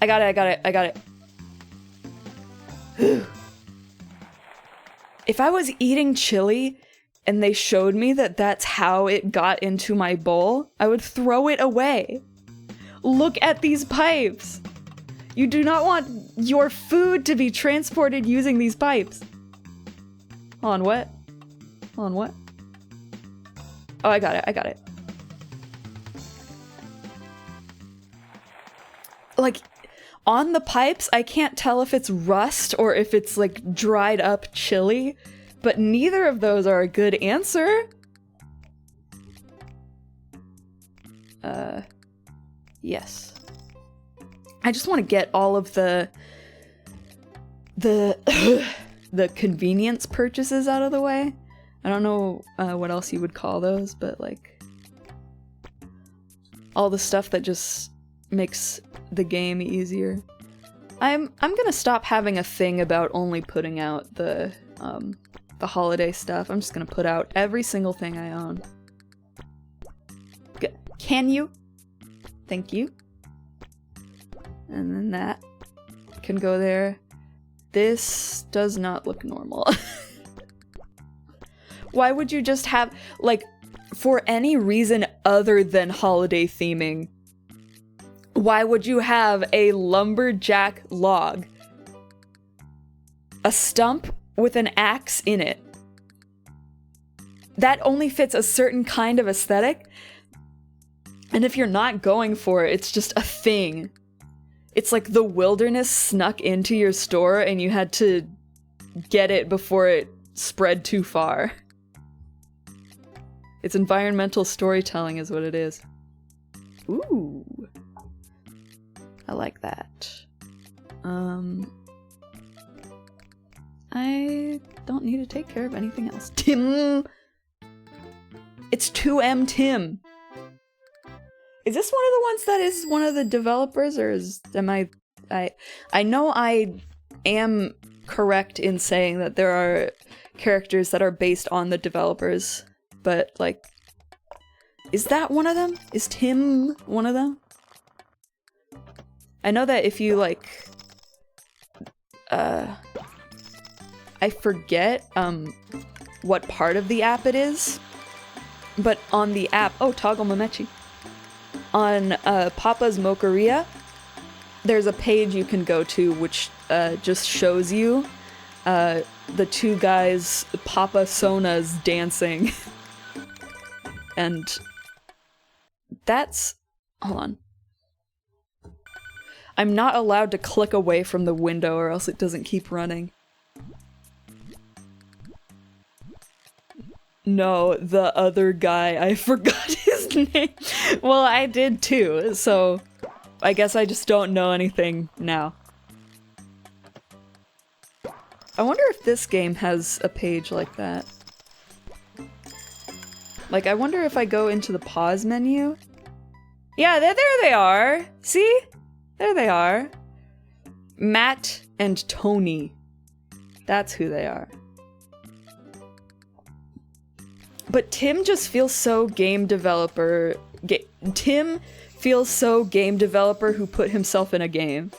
I got it. If I was eating chili and they showed me that that's how it got into my bowl, I would throw it away. Look at these pipes! You do not want your food to be transported using these pipes. Hold on, what? Hold on, what? Oh, I got it. Like, on the pipes, I can't tell if it's rust or if it's, like, dried up chili, but neither of those are a good answer. Yes. I just want to get all of the convenience purchases out of the way. I don't know what else you would call those, but, like, all the stuff that just makes the game easier. I'm gonna stop having a thing about only putting out the holiday stuff. I'm just gonna put out every single thing I own. Can you? Thank you. And then that can go there. This does not look normal. Why would you just have, like, for any reason other than holiday theming, why would you have a lumberjack log? A stump with an axe in it. That only fits a certain kind of aesthetic. And if you're not going for it, it's just a thing. It's like the wilderness snuck into your store and you had to get it before it spread too far. It's environmental storytelling is what it is. Ooh. I like that. I don't need to take care of anything else. Tim! It's 2M Tim! Is this one of the ones that is one of the developers, or am I know I am correct in saying that there are characters that are based on the developers, but, like, is that one of them? Is Tim one of them? I know that if you, like, I forget, what part of the app it is, but on the app, oh, Toggle Mamechi. On, Papa's Mocharia, there's a page you can go to which, just shows you, the two guys, Papa Sonas, dancing. And that's... hold on. I'm not allowed to click away from the window or else it doesn't keep running. No, the other guy, I forgot his name. Well, I did too, so I guess I just don't know anything now. I wonder if this game has a page like that. Like, I wonder if I go into the pause menu. Yeah, there they are! See? There they are. Matt and Tony. That's who they are. But Tim just feels so game developer... Tim feels so game developer who put himself in a game.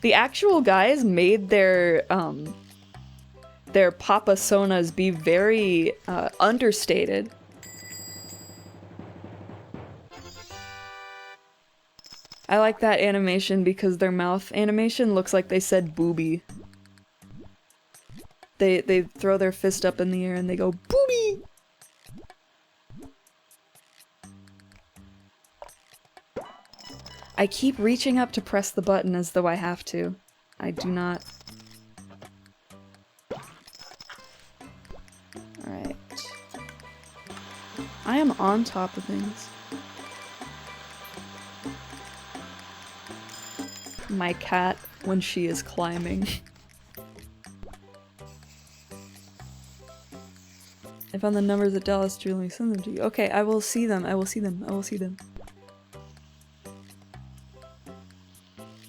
The actual guys made their Papa Sonas be very, understated. I like that animation because their mouth animation looks like they said booby. They throw their fist up in the air and they go, booby! I keep reaching up to press the button as though I have to. I do not. Alright. I am on top of things. My cat when she is climbing. I found the numbers at Dallas Julie. Send them to you. Okay, I will see them. I will see them. I will see them.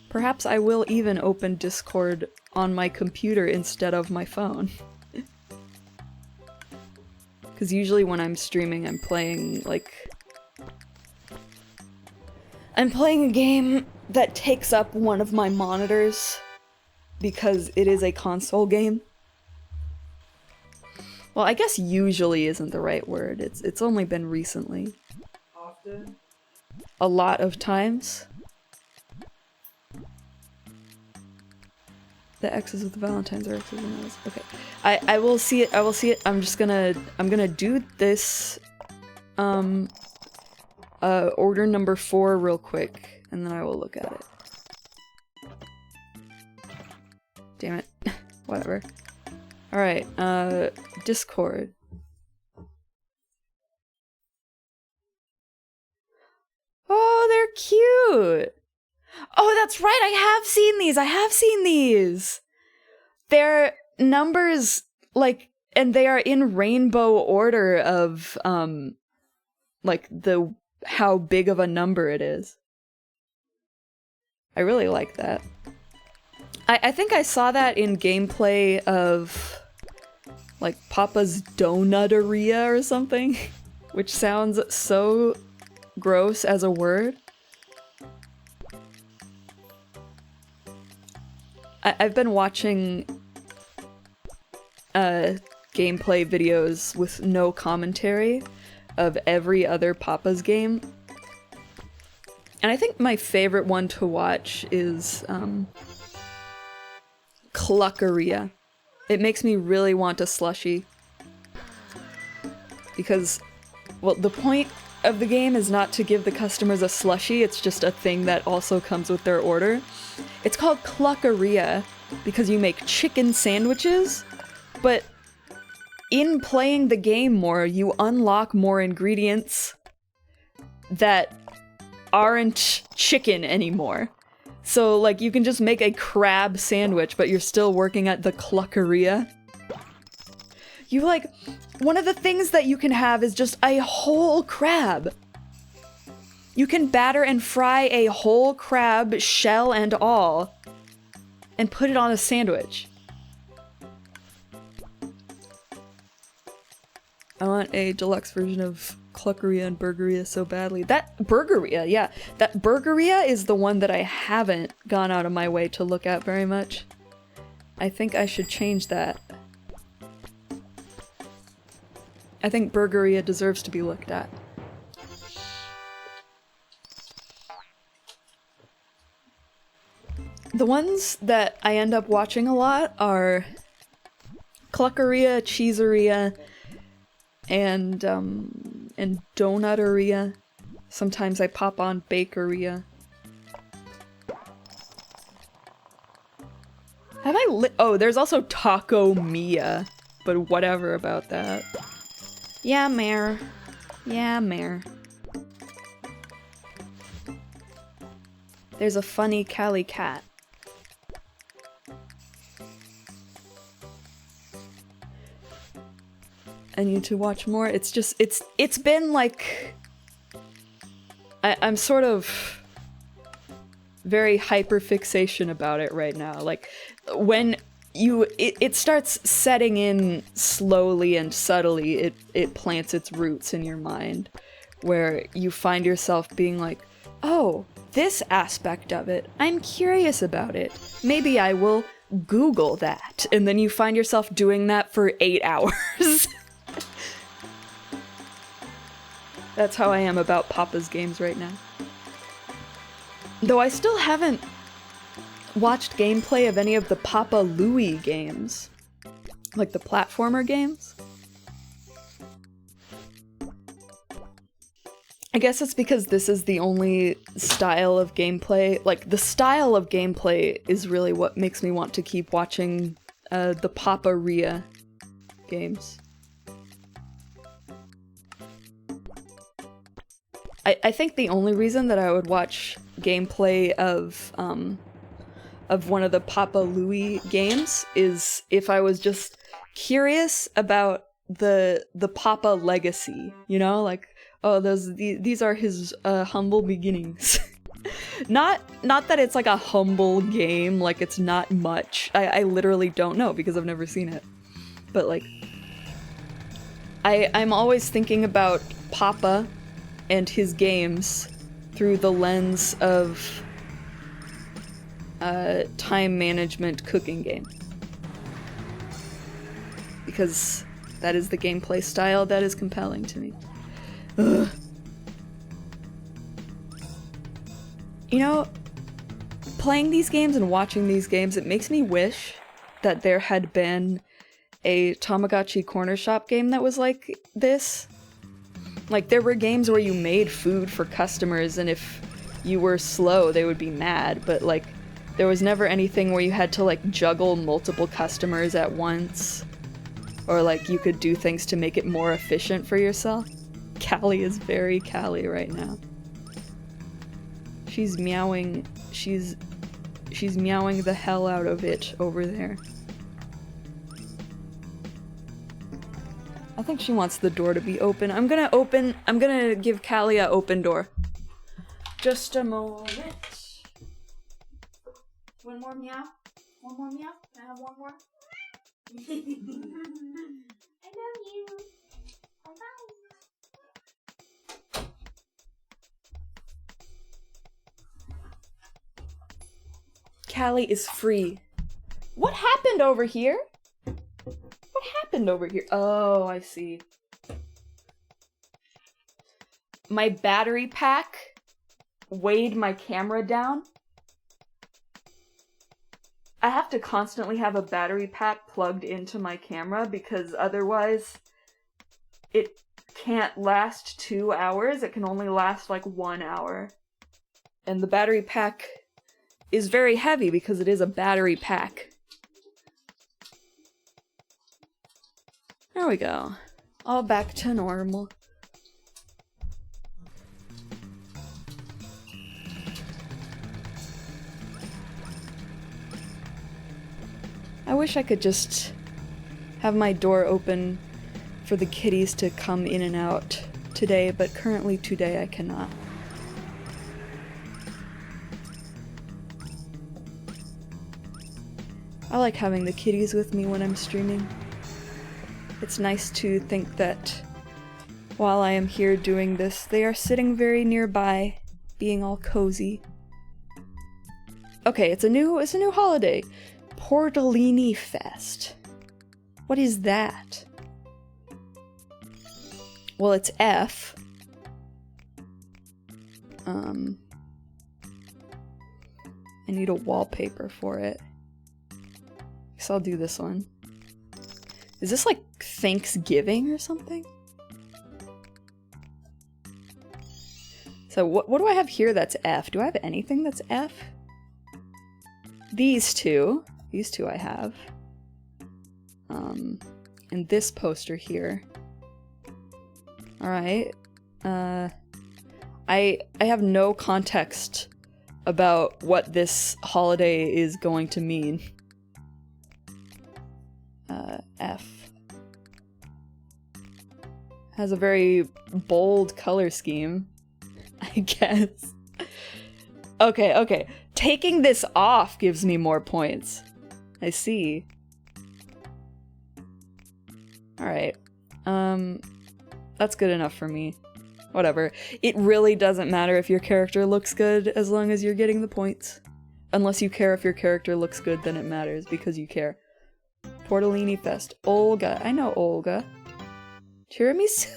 Perhaps I will even open Discord on my computer instead of my phone. Because usually when I'm streaming, I'm playing, like... I'm playing a game that takes up one of my monitors because it is a console game. Well, I guess usually isn't the right word. It's only been recently. Often? A lot of times. The X's with the Valentines are X's and O's. Okay. I will see it. I will see it. I'm gonna do this order number 4 real quick, and then I will look at it. Damn it. Whatever. Alright, Discord. Oh, they're cute! Oh, that's right, I have seen these! I have seen these! They're numbers, like, and they are in rainbow order of, like, how big of a number it is. I really like that. I think I saw that in gameplay of, like, Papa's Donuteria or something, which sounds so gross as a word. I've been watching gameplay videos with no commentary of every other Papa's game. And I think my favorite one to watch is, Cluckeria. It makes me really want a slushie. Because, well, the point of the game is not to give the customers a slushie, it's just a thing that also comes with their order. It's called Cluckeria because you make chicken sandwiches, but in playing the game more, you unlock more ingredients that aren't chicken anymore. So, like, you can just make a crab sandwich, but you're still working at the Cluckeria. You, like, one of the things that you can have is just a whole crab. You can batter and fry a whole crab, shell and all, and put it on a sandwich. I want a deluxe version of Cluckeria and Burgeria so badly. That Burgeria, yeah. That Burgeria is the one that I haven't gone out of my way to look at very much. I think I should change that. I think Burgeria deserves to be looked at. The ones that I end up watching a lot are Cluckeria, Cheeseria, and Donuteria. Sometimes I pop on Bakeria. Have I oh, there's also Taco Mia, but whatever about that. Yeah, Mare. Yeah, Mare. There's a funny Cali cat. I need to watch more. It's just, it's been like... I'm sort of very hyperfixation about it right now. Like, when it starts setting in slowly and subtly, it plants its roots in your mind, where you find yourself being like, oh, this aspect of it, I'm curious about it. Maybe I will Google that. And then you find yourself doing that for 8 hours. That's how I am about Papa's games right now. Though I still haven't watched gameplay of any of the Papa Louie games. Like the platformer games. I guess it's because this is the only style of gameplay. Like, the style of gameplay is really what makes me want to keep watching the Paparia games. I think the only reason that I would watch gameplay of one of the Papa Louie games is if I was just curious about the Papa legacy, you know? Like, oh, these are his humble beginnings. Not that it's like a humble game, like it's not much. I literally don't know because I've never seen it. But like, I'm always thinking about Papa and his games through the lens of time management cooking game. Because that is the gameplay style that is compelling to me. Ugh. You know, playing these games and watching these games, it makes me wish that there had been a Tamagotchi corner shop game that was like this. Like, there were games where you made food for customers, and if you were slow, they would be mad, but like, there was never anything where you had to like juggle multiple customers at once. Or like, you could do things to make it more efficient for yourself. Callie is very Callie right now. She's meowing. She's meowing the hell out of it over there. I think she wants the door to be open. I'm gonna give Callie a open door. Just a moment. One more meow? One more meow? Can I have one more? I love you. Bye-bye. Callie is free. What happened over here? What happened over here? Oh, I see. My battery pack weighed my camera down. I have to constantly have a battery pack plugged into my camera because otherwise it can't last 2 hours. It can only last like 1 hour. And the battery pack is very heavy because it is a battery pack. There we go. All back to normal. I wish I could just have my door open for the kitties to come in and out today, but currently today I cannot. I like having the kitties with me when I'm streaming. It's nice to think that while I am here doing this, they are sitting very nearby, being all cozy. Okay, it's a new holiday. Portellini Fest. What is that? Well, it's F. I need a wallpaper for it. Guess I'll do this one. Is this like Thanksgiving or something? So what do I have here that's F? Do I have anything that's F? These two I have. And this poster here. Alright. I have no context about what this holiday is going to mean. F. Has a very bold color scheme, I guess. Okay. Taking this off gives me more points. I see. Alright. That's good enough for me. Whatever. It really doesn't matter if your character looks good as long as you're getting the points. Unless you care if your character looks good, then it matters because you care. Portellini Fest. Olga. I know Olga. Tiramisu.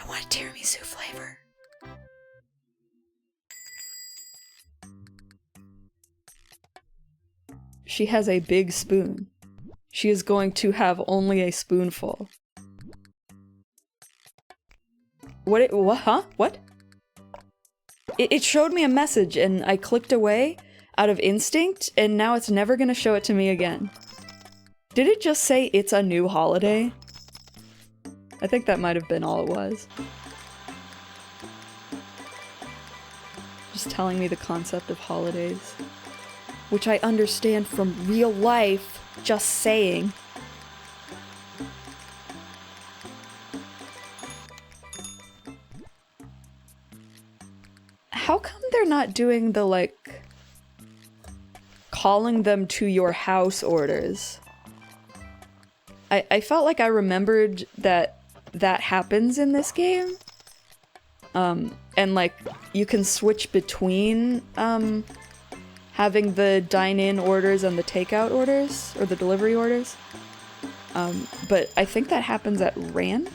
I want tiramisu flavor. She has a big spoon. She is going to have only a spoonful. What? Huh? What? It showed me a message and I clicked away out of instinct and now it's never gonna show it to me again. Did it just say it's a new holiday? I think that might have been all it was. Just telling me the concept of holidays. Which I understand from real life, just saying. How come they're not doing the, like, calling them to your house orders? I felt like I remembered that happens in this game. And like, you can switch between, having the dine-in orders and the takeout orders, or the delivery orders. But I think that happens at random?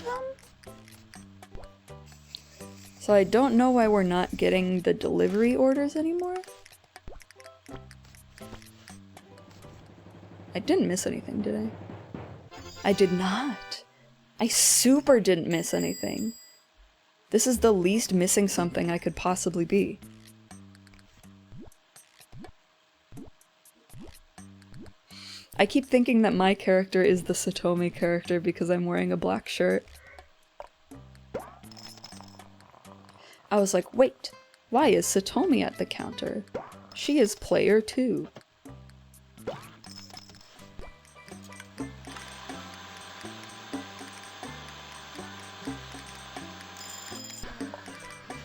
So I don't know why we're not getting the delivery orders anymore. I didn't miss anything, did I? I did not. I super didn't miss anything. This is the least missing something I could possibly be. I keep thinking that my character is the Satomi character because I'm wearing a black shirt. I was like, wait, why is Satomi at the counter? She is player 2.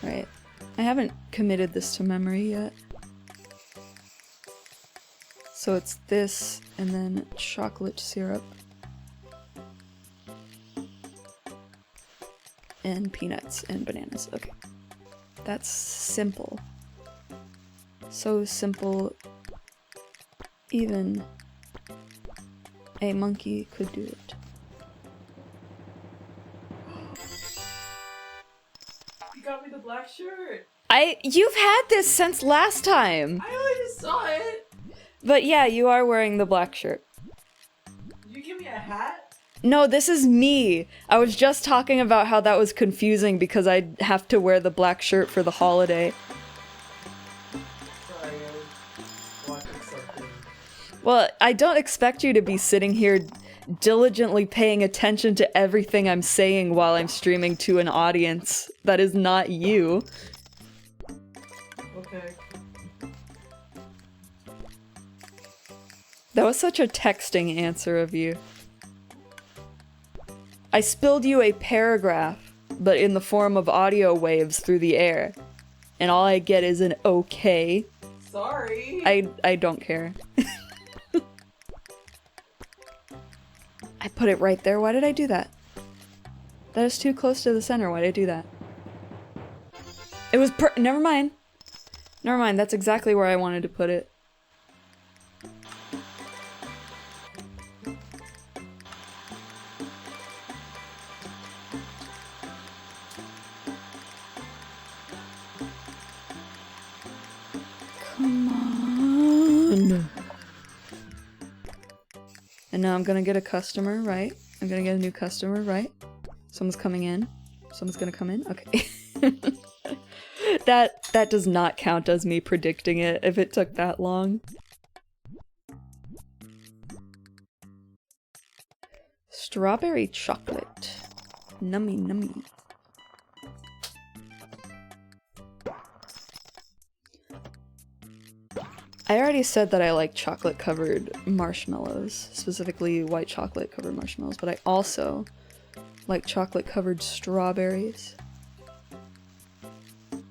Right. I haven't committed this to memory yet. So it's this, and then chocolate syrup. And peanuts and bananas. Okay. That's simple. So simple, even a monkey could do it. You got me the black shirt. You've had this since last time! I only just saw it! But yeah, you are wearing the black shirt. Did you give me a hat? No, this is me! I was just talking about how that was confusing because I'd have to wear the black shirt for the holiday. Sorry, I was watching something. Well, I don't expect you to be sitting here diligently paying attention to everything I'm saying while I'm streaming to an audience. That is not you. Okay. That was such a texting answer of you. I spilled you a paragraph, but in the form of audio waves through the air. And all I get is an okay. Sorry. I don't care. I put it right there. Why did I do that? That is too close to the center. Why did I do that? It was never mind. Never mind. That's exactly where I wanted to put it. Come on. And now I'm gonna get a customer, right? I'm gonna get a new customer, right? Someone's coming in. Someone's gonna come in? Okay. That does not count as me predicting it if it took that long. Strawberry chocolate. Nummy nummy. I already said that I like chocolate covered marshmallows, specifically white chocolate covered marshmallows, but I also like chocolate covered strawberries.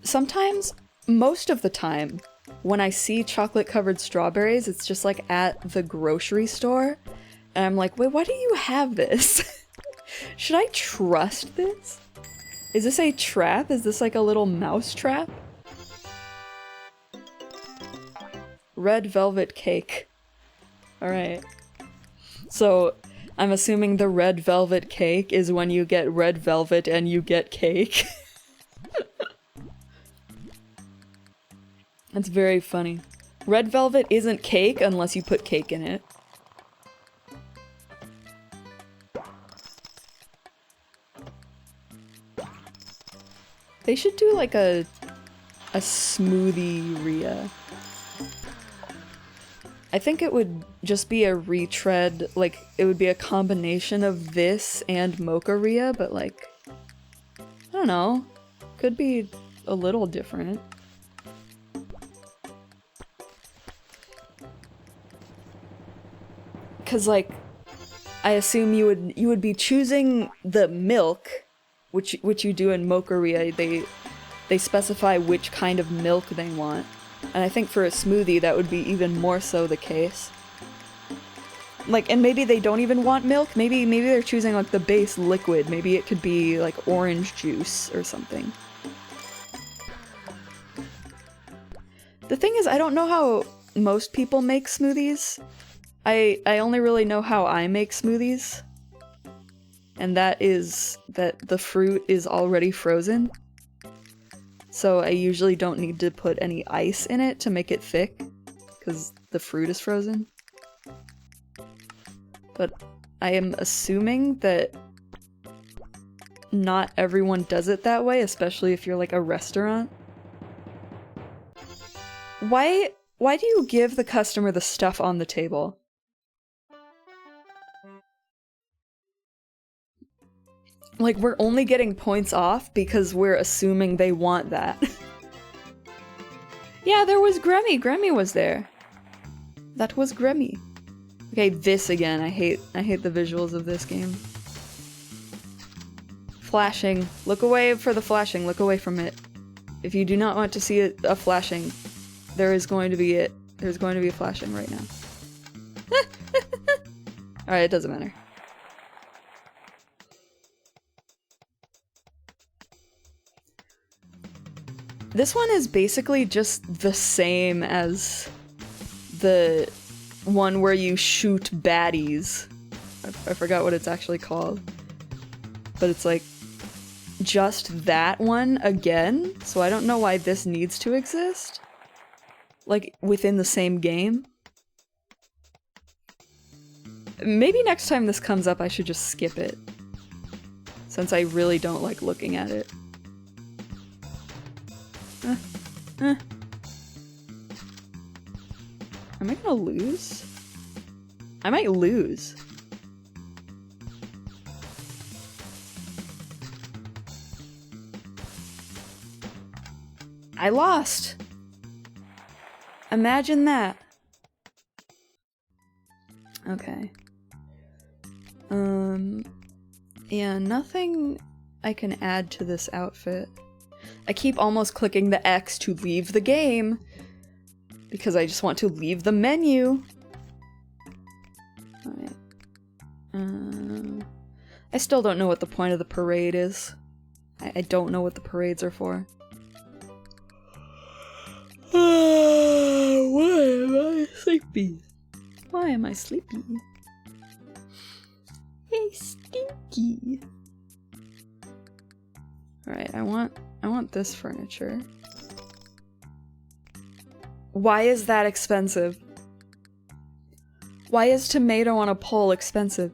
Sometimes, most of the time, when I see chocolate covered strawberries, it's just like at the grocery store, and I'm like, wait, why do you have this? Should I trust this? Is this a trap? Is this like a little mouse trap? Red velvet cake. Alright. So, I'm assuming the red velvet cake is when you get red velvet and you get cake. That's very funny. Red velvet isn't cake unless you put cake in it. They should do like a smoothie-ria. I think it would just be a retread, like, it would be a combination of this and mocha-ria, but like, I don't know, could be a little different. Cause like, I assume you would be choosing the milk, which you do in mocha-ria, they specify which kind of milk they want. And I think for a smoothie, that would be even more so the case. Like, and maybe they don't even want milk. Maybe they're choosing like the base liquid. Maybe it could be like orange juice or something. The thing is, I don't know how most people make smoothies. I only really know how I make smoothies. And that is that the fruit is already frozen. So I usually don't need to put any ice in it to make it thick, because the fruit is frozen. But I am assuming that not everyone does it that way, especially if you're like a restaurant. Why do you give the customer the stuff on the table? Like, we're only getting points off because we're assuming they want that. Yeah, there was Gremmy. Gremmy was there. That was Gremmy. Okay, this again. I hate the visuals of this game. Flashing. Look away for the flashing. Look away from it. If you do not want to see a flashing, there's going to be a flashing right now. Alright, it doesn't matter. This one is basically just the same as the one where you shoot baddies. I forgot what it's actually called. But it's like just that one again, so I don't know why this needs to exist. Like, within the same game. Maybe next time this comes up I should just skip it. Since I really don't like looking at it. Am I gonna lose? I might lose. I lost! Imagine that. Okay. Yeah, nothing I can add to this outfit. I keep almost clicking the X to leave the game, because I just want to leave the menu. Alright. I still don't know what the point of the parade is. I don't know what the parades are for. Why am I sleepy? Why am I sleepy? Hey, Stinky! Alright, I want this furniture. Why is that expensive? Why is tomato on a pole expensive?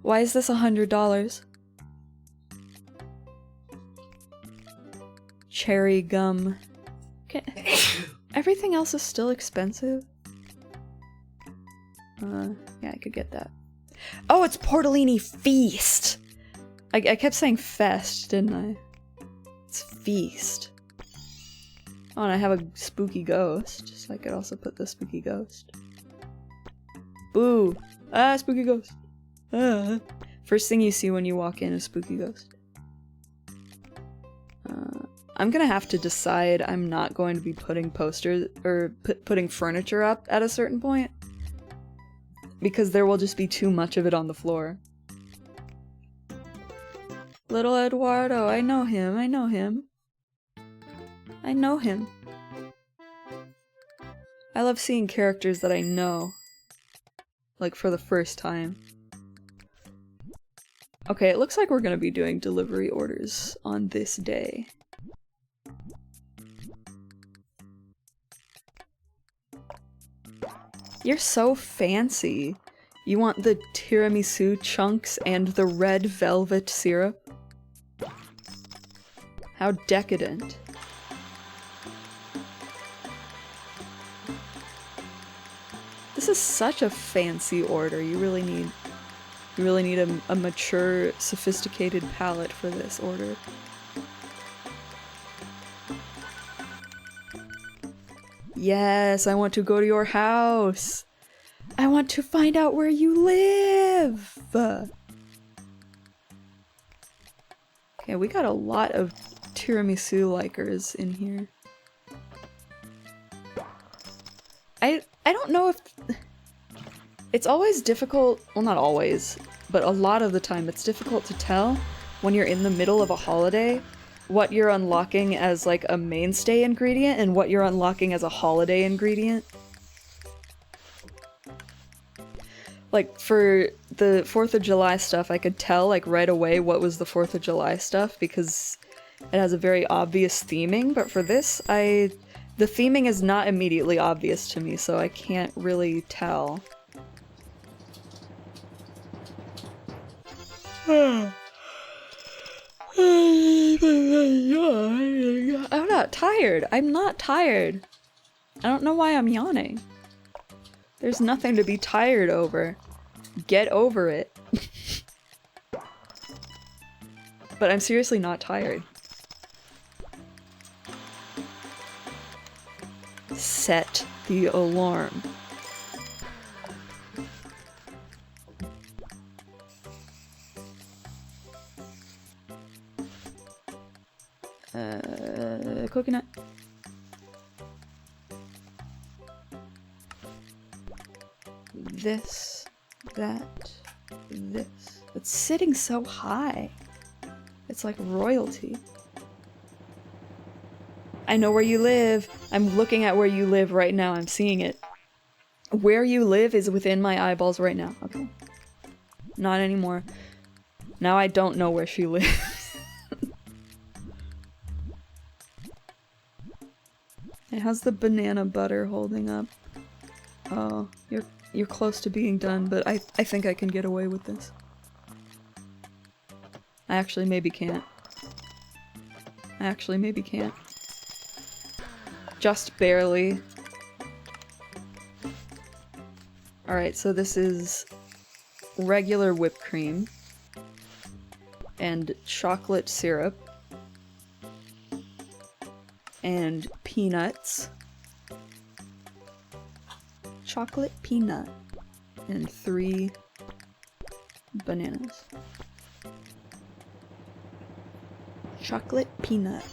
Why is this $100? Cherry gum. Okay. Everything else is still expensive? Yeah, I could get that. Oh, it's Portellini Feast! I kept saying fest, didn't I? It's feast. Oh, and I have a spooky ghost, so I could also put the spooky ghost. Boo! Ah, spooky ghost! Ah. First thing you see when you walk in is spooky ghost. I'm gonna have to decide I'm not going to be putting posters, or putting furniture up at a certain point. Because there will just be too much of it on the floor. Little Eduardo, I know him, I know him. I know him. I love seeing characters that I know. Like, for the first time. Okay, it looks like we're gonna be doing delivery orders on this day. You're so fancy. You want the tiramisu chunks and the red velvet syrup? How decadent. This is such a fancy order. You really need a mature, sophisticated palate for this order. Yes, I want to go to your house. I want to find out where you live. Okay, we got a lot of tiramisu likers in here. I don't know if... It's always difficult, well not always, but a lot of the time it's difficult to tell when you're in the middle of a holiday what you're unlocking as like a mainstay ingredient and what you're unlocking as a holiday ingredient. Like, for the 4th of July stuff, I could tell, like, right away what was the 4th of July stuff, because it has a very obvious theming, but for this, the theming is not immediately obvious to me, so I can't really tell. I'm not tired. I'm not tired. I don't know why I'm yawning. There's nothing to be tired over. Get over it. But I'm seriously not tired. Set the alarm. Coconut. This, that, this. It's sitting so high. It's like royalty. I know where you live. I'm looking at where you live right now. I'm seeing it. Where you live is within my eyeballs right now. Okay. Not anymore. Now I don't know where she lives. Hey, how's the banana butter holding up? Oh, you're close to being done, but I think I can get away with this. I actually maybe can't. Just barely. Alright, so this is regular whipped cream and chocolate syrup and peanuts. Chocolate peanut and 3 bananas. Chocolate peanut.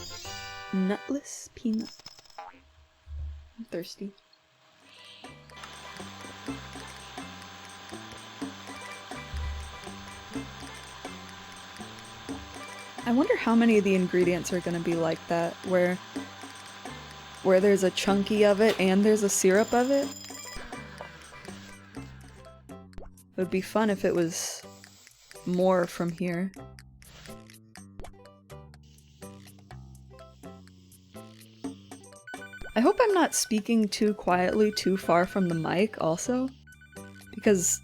Nutless peanut. I'm thirsty. I wonder how many of the ingredients are gonna be like that, where there's a chunky of it and there's a syrup of it. It would be fun if it was more from here. I hope I'm not speaking too quietly too far from the mic also, because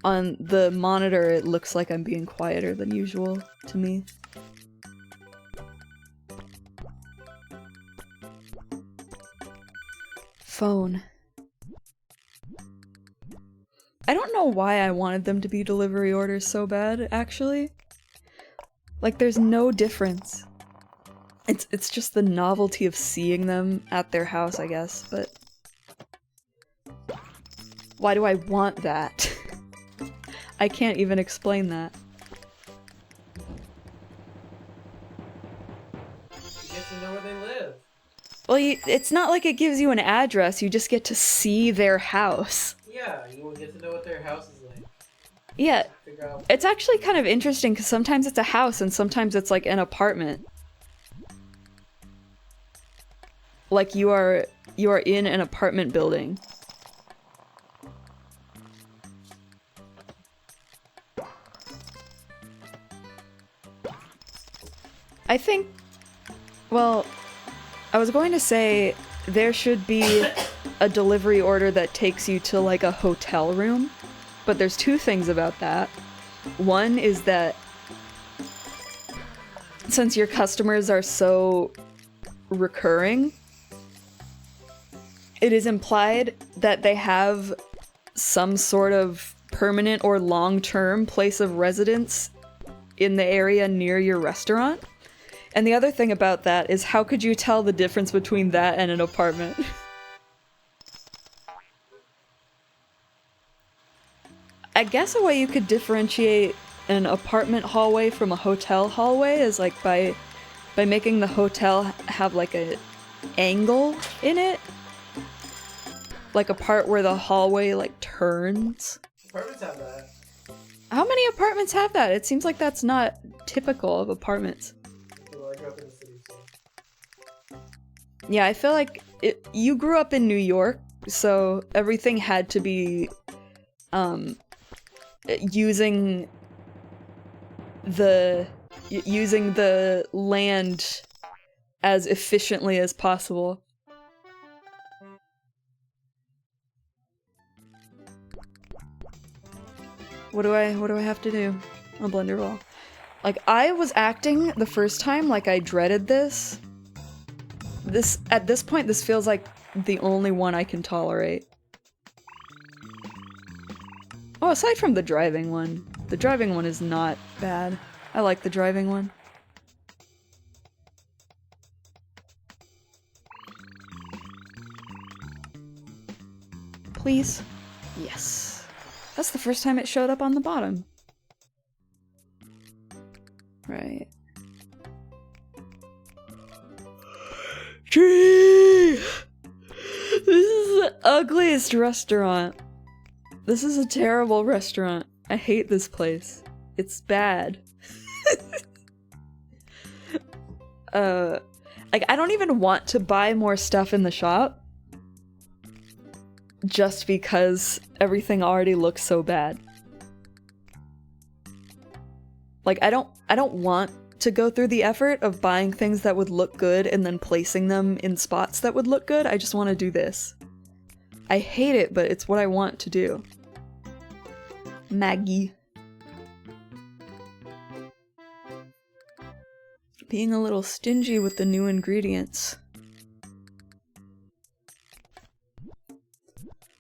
on the monitor it looks like I'm being quieter than usual to me. Phone. I don't know why I wanted them to be delivery orders so bad, actually. Like, there's no difference. It's just the novelty of seeing them at their house, I guess, but... Why do I want that? I can't even explain that. You get to know where they live. Well, it's not like it gives you an address, you just get to see their house. Yeah, you will get to know what their house is like. Yeah, Figure out. it's actually kind of interesting because sometimes it's a house and sometimes it's like an apartment. Like you are in an apartment building. I think, well, I was going to say there should be a delivery order that takes you to like a hotel room, but there's 2 things about that. One is that since your customers are so recurring, it is implied that they have some sort of permanent or long-term place of residence in the area near your restaurant. And the other thing about that is, how could you tell the difference between that and an apartment? I guess a way you could differentiate an apartment hallway from a hotel hallway is like by making the hotel have like a angle in it. Like a part where the hallway like turns. Apartments have that. How many apartments have that? It seems like that's not typical of apartments. Well, I grew up in the city. Yeah, I feel like you grew up in New York, so everything had to be using the land as efficiently as possible. What do I have to do? A blender ball. Like, I was acting the first time like I dreaded this. At this point, this feels like the only one I can tolerate. Oh, aside from the driving one. The driving one is not bad. I like the driving one. Please? Yes. That's the first time it showed up on the bottom. Right. Tree! This is the ugliest restaurant. This is a terrible restaurant. I hate this place. It's bad. Like, I don't even want to buy more stuff in the shop. Just because everything already looks so bad. Like, I don't want to go through the effort of buying things that would look good and then placing them in spots that would look good. I just want to do this. I hate it, but it's what I want to do. Maggie. Being a little stingy with the new ingredients.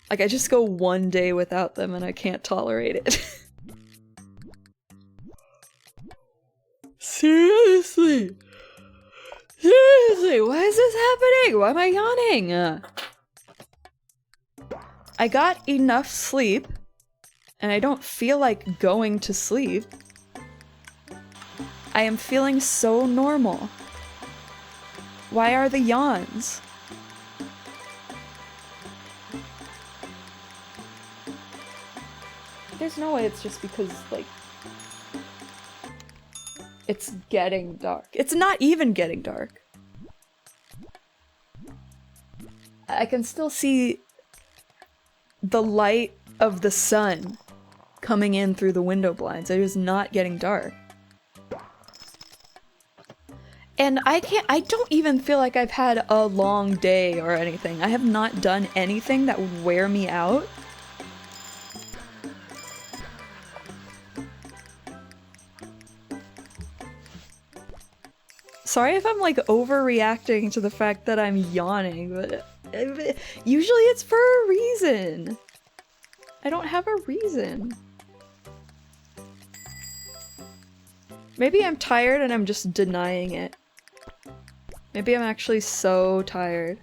Like, I just go one day without them and I can't tolerate it. Seriously? Seriously, why is this happening? Why am I yawning? I got enough sleep, and I don't feel like going to sleep. I am feeling so normal. Why are the yawns? There's no way it's just because, like, it's getting dark. It's not even getting dark. I can still see the light of the sun coming in through the window blinds. It is not getting dark. And I don't even feel like I've had a long day or anything. I have not done anything that would wear me out. Sorry if I'm like overreacting to the fact that I'm yawning, but usually it's for a reason. I don't have a reason. Maybe I'm tired and I'm just denying it. Maybe I'm actually so tired.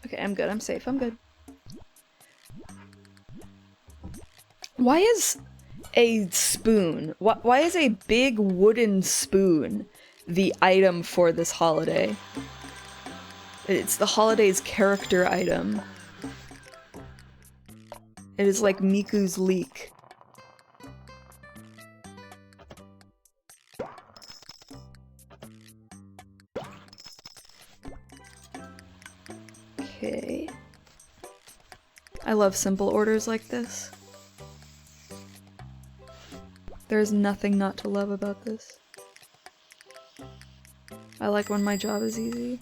Okay, I'm good. I'm safe. I'm good. Why is a spoon? Why is a big wooden spoon the item for this holiday? It's the holiday's character item. It is like Miku's leek. Okay. I love simple orders like this. There's nothing not to love about this. I like when my job is easy.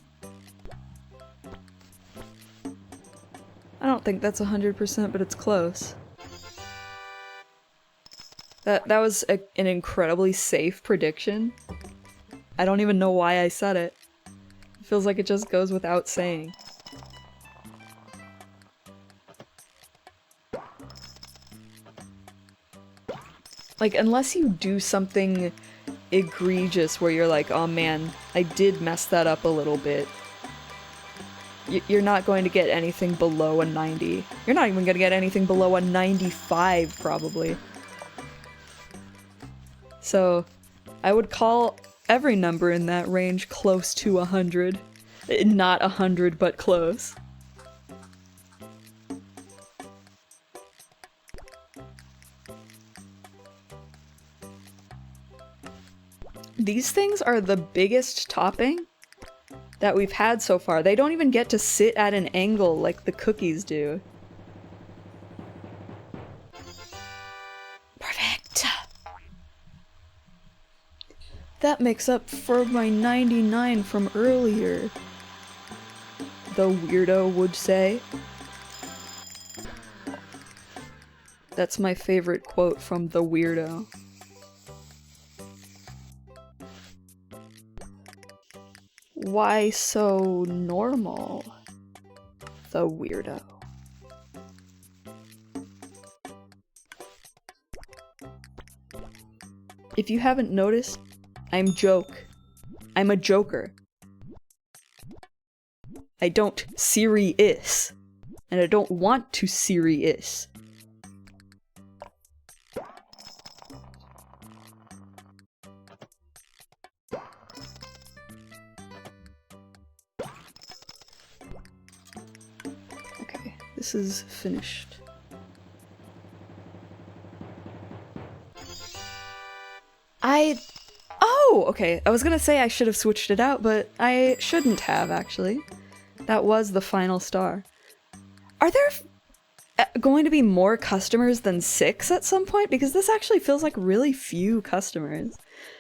I don't think that's 100%, but it's close. That was an incredibly safe prediction. I don't even know why I said it. It feels like it just goes without saying. Like, unless you do something egregious where you're like, oh man, I did mess that up a little bit. You're not going to get anything below a 90. You're not even going to get anything below a 95, probably. So, I would call every number in that range close to 100. Not 100, but close. these things are the biggest topping that we've had so far. They don't even get to sit at an angle like the cookies do. Perfect! That makes up for my 99 from earlier, the weirdo would say. That's my favorite quote from the weirdo. Why so normal? The weirdo. If you haven't noticed, I'm I'm a joker. I don't serious. And I don't want to serious. Okay, this is finished. Oh, okay. I was gonna say I should have switched it out, but I shouldn't have, actually. That was the final star. Are there going to be more customers than 6 at some point? Because this actually feels like really few customers.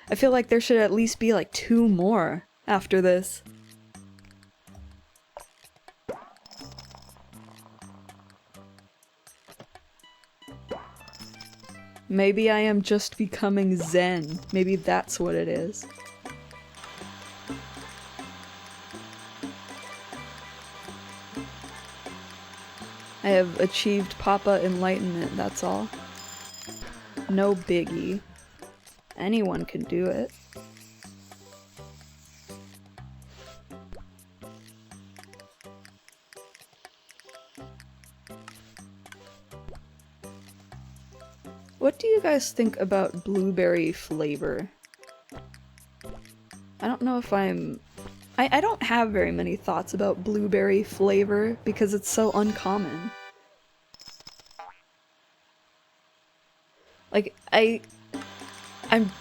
I feel like there should at least be like 2 more after this. Maybe I am just becoming zen. Maybe that's what it is. I have achieved Papa Enlightenment, that's all. No biggie. Anyone can do it. What do you guys think about blueberry flavor? I don't know if I don't have very many thoughts about blueberry flavor because it's so uncommon. Like, I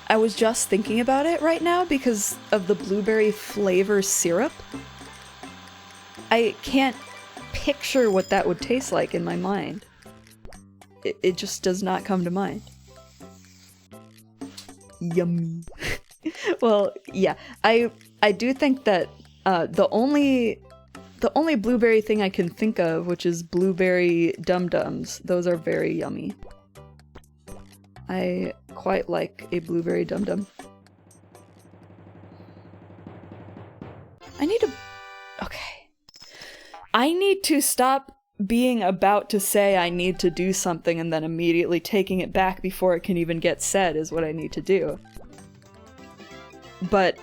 was just thinking about it right now because of the blueberry flavor syrup. I can't picture what that would taste like in my mind. It just does not come to mind. Yummy. Well, yeah, I do think that the only blueberry thing I can think of, which is blueberry dum-dums, those are very yummy. I quite like a blueberry dum-dum. Okay. I need to stop being about to say I need to do something and then immediately taking it back before it can even get said is what I need to do. But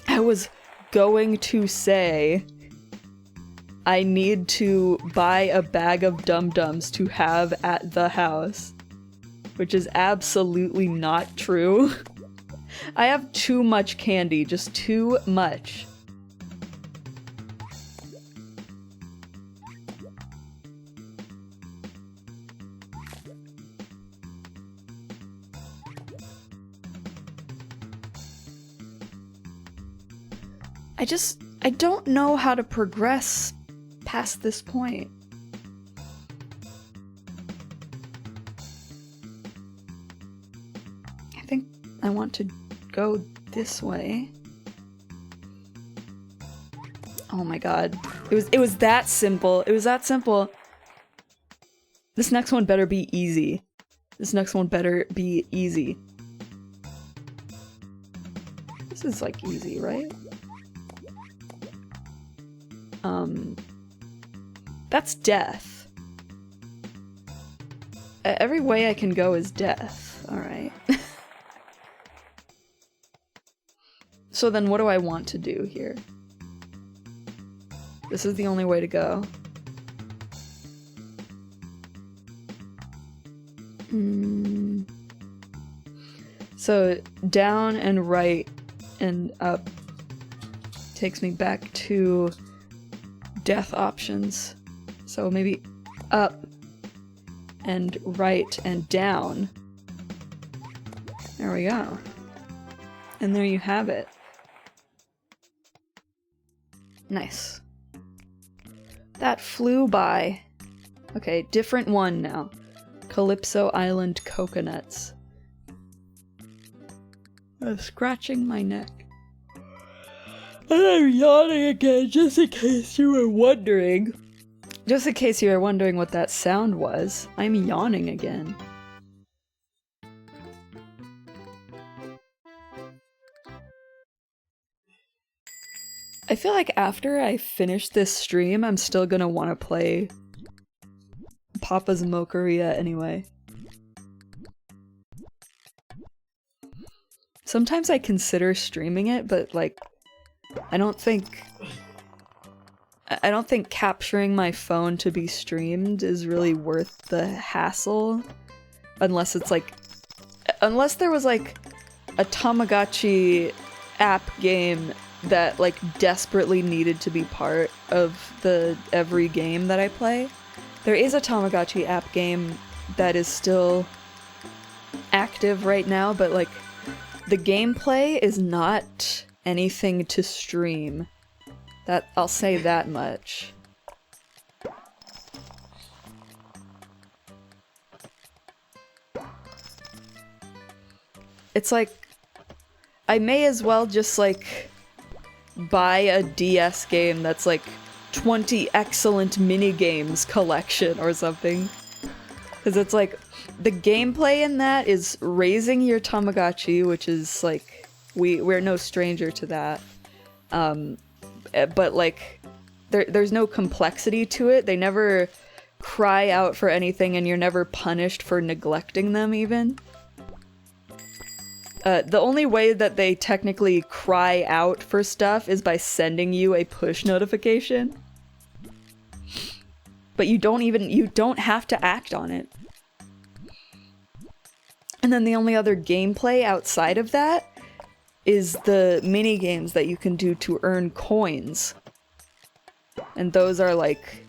I was going to say I need to buy a bag of dum-dums to have at the house, which is absolutely not true. I have too much candy, just too much. I don't know how to progress past this point. I think I want to go this way. Oh my god. It was that simple. It was that simple. This next one better be easy. This next one better be easy. This is like easy, right? That's death. Every way I can go is death. Alright. So then what do I want to do here? This is the only way to go. So down and right and up takes me back to death options. So maybe up and right and down. There we go. And there you have it. Nice. That flew by. Okay, different one now. Calypso Island coconuts. I'm scratching my neck. And I'm yawning again, just in case you were wondering. Just in case you were wondering what that sound was, I'm yawning again. I feel like after I finish this stream, I'm still gonna want to play Papa's Mocharia anyway. Sometimes I consider streaming it, but like, I don't think capturing my phone to be streamed is really worth the hassle. Unless it's like, unless there was like a Tamagotchi app game that like desperately needed to be part of the every game that I play. There is a Tamagotchi app game that is still active right now, but like the gameplay is not anything to stream. That I'll say that much. It's like I may as well just like buy a DS game that's like 20 excellent minigames collection or something. Because it's like, the gameplay in that is raising your Tamagotchi, which is like, we're no stranger to that. But like, there's no complexity to it. They never cry out for anything and you're never punished for neglecting them even. The only way that they technically cry out for stuff is by sending you a push notification. But you don't have to act on it. And then the only other gameplay outside of that is the mini games that you can do to earn coins. And those are like,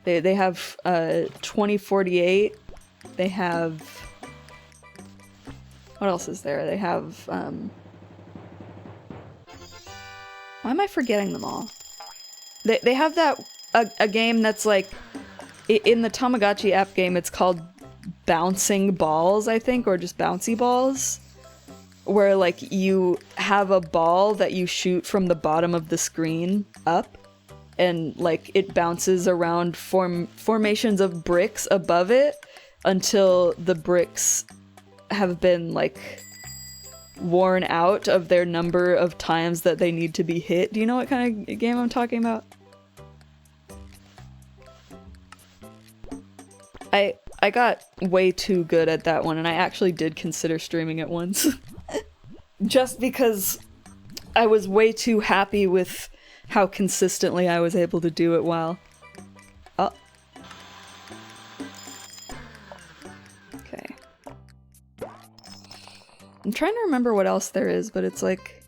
they have 2048, they have, what else is there? They have, why am I forgetting them all? They have that, a game that's like, in the Tamagotchi app game, it's called Bouncing Balls, I think, or just Bouncy Balls. Where like, you have a ball that you shoot from the bottom of the screen up, and like, it bounces around formations of bricks above it until the bricks have been like worn out of their number of times that they need to be hit. Do you know what kind of game I'm talking about? I got way too good at that one, and I actually did consider streaming it once. Just because I was way too happy with how consistently I was able to do it well. Oh. Okay. I'm trying to remember what else there is, but it's like,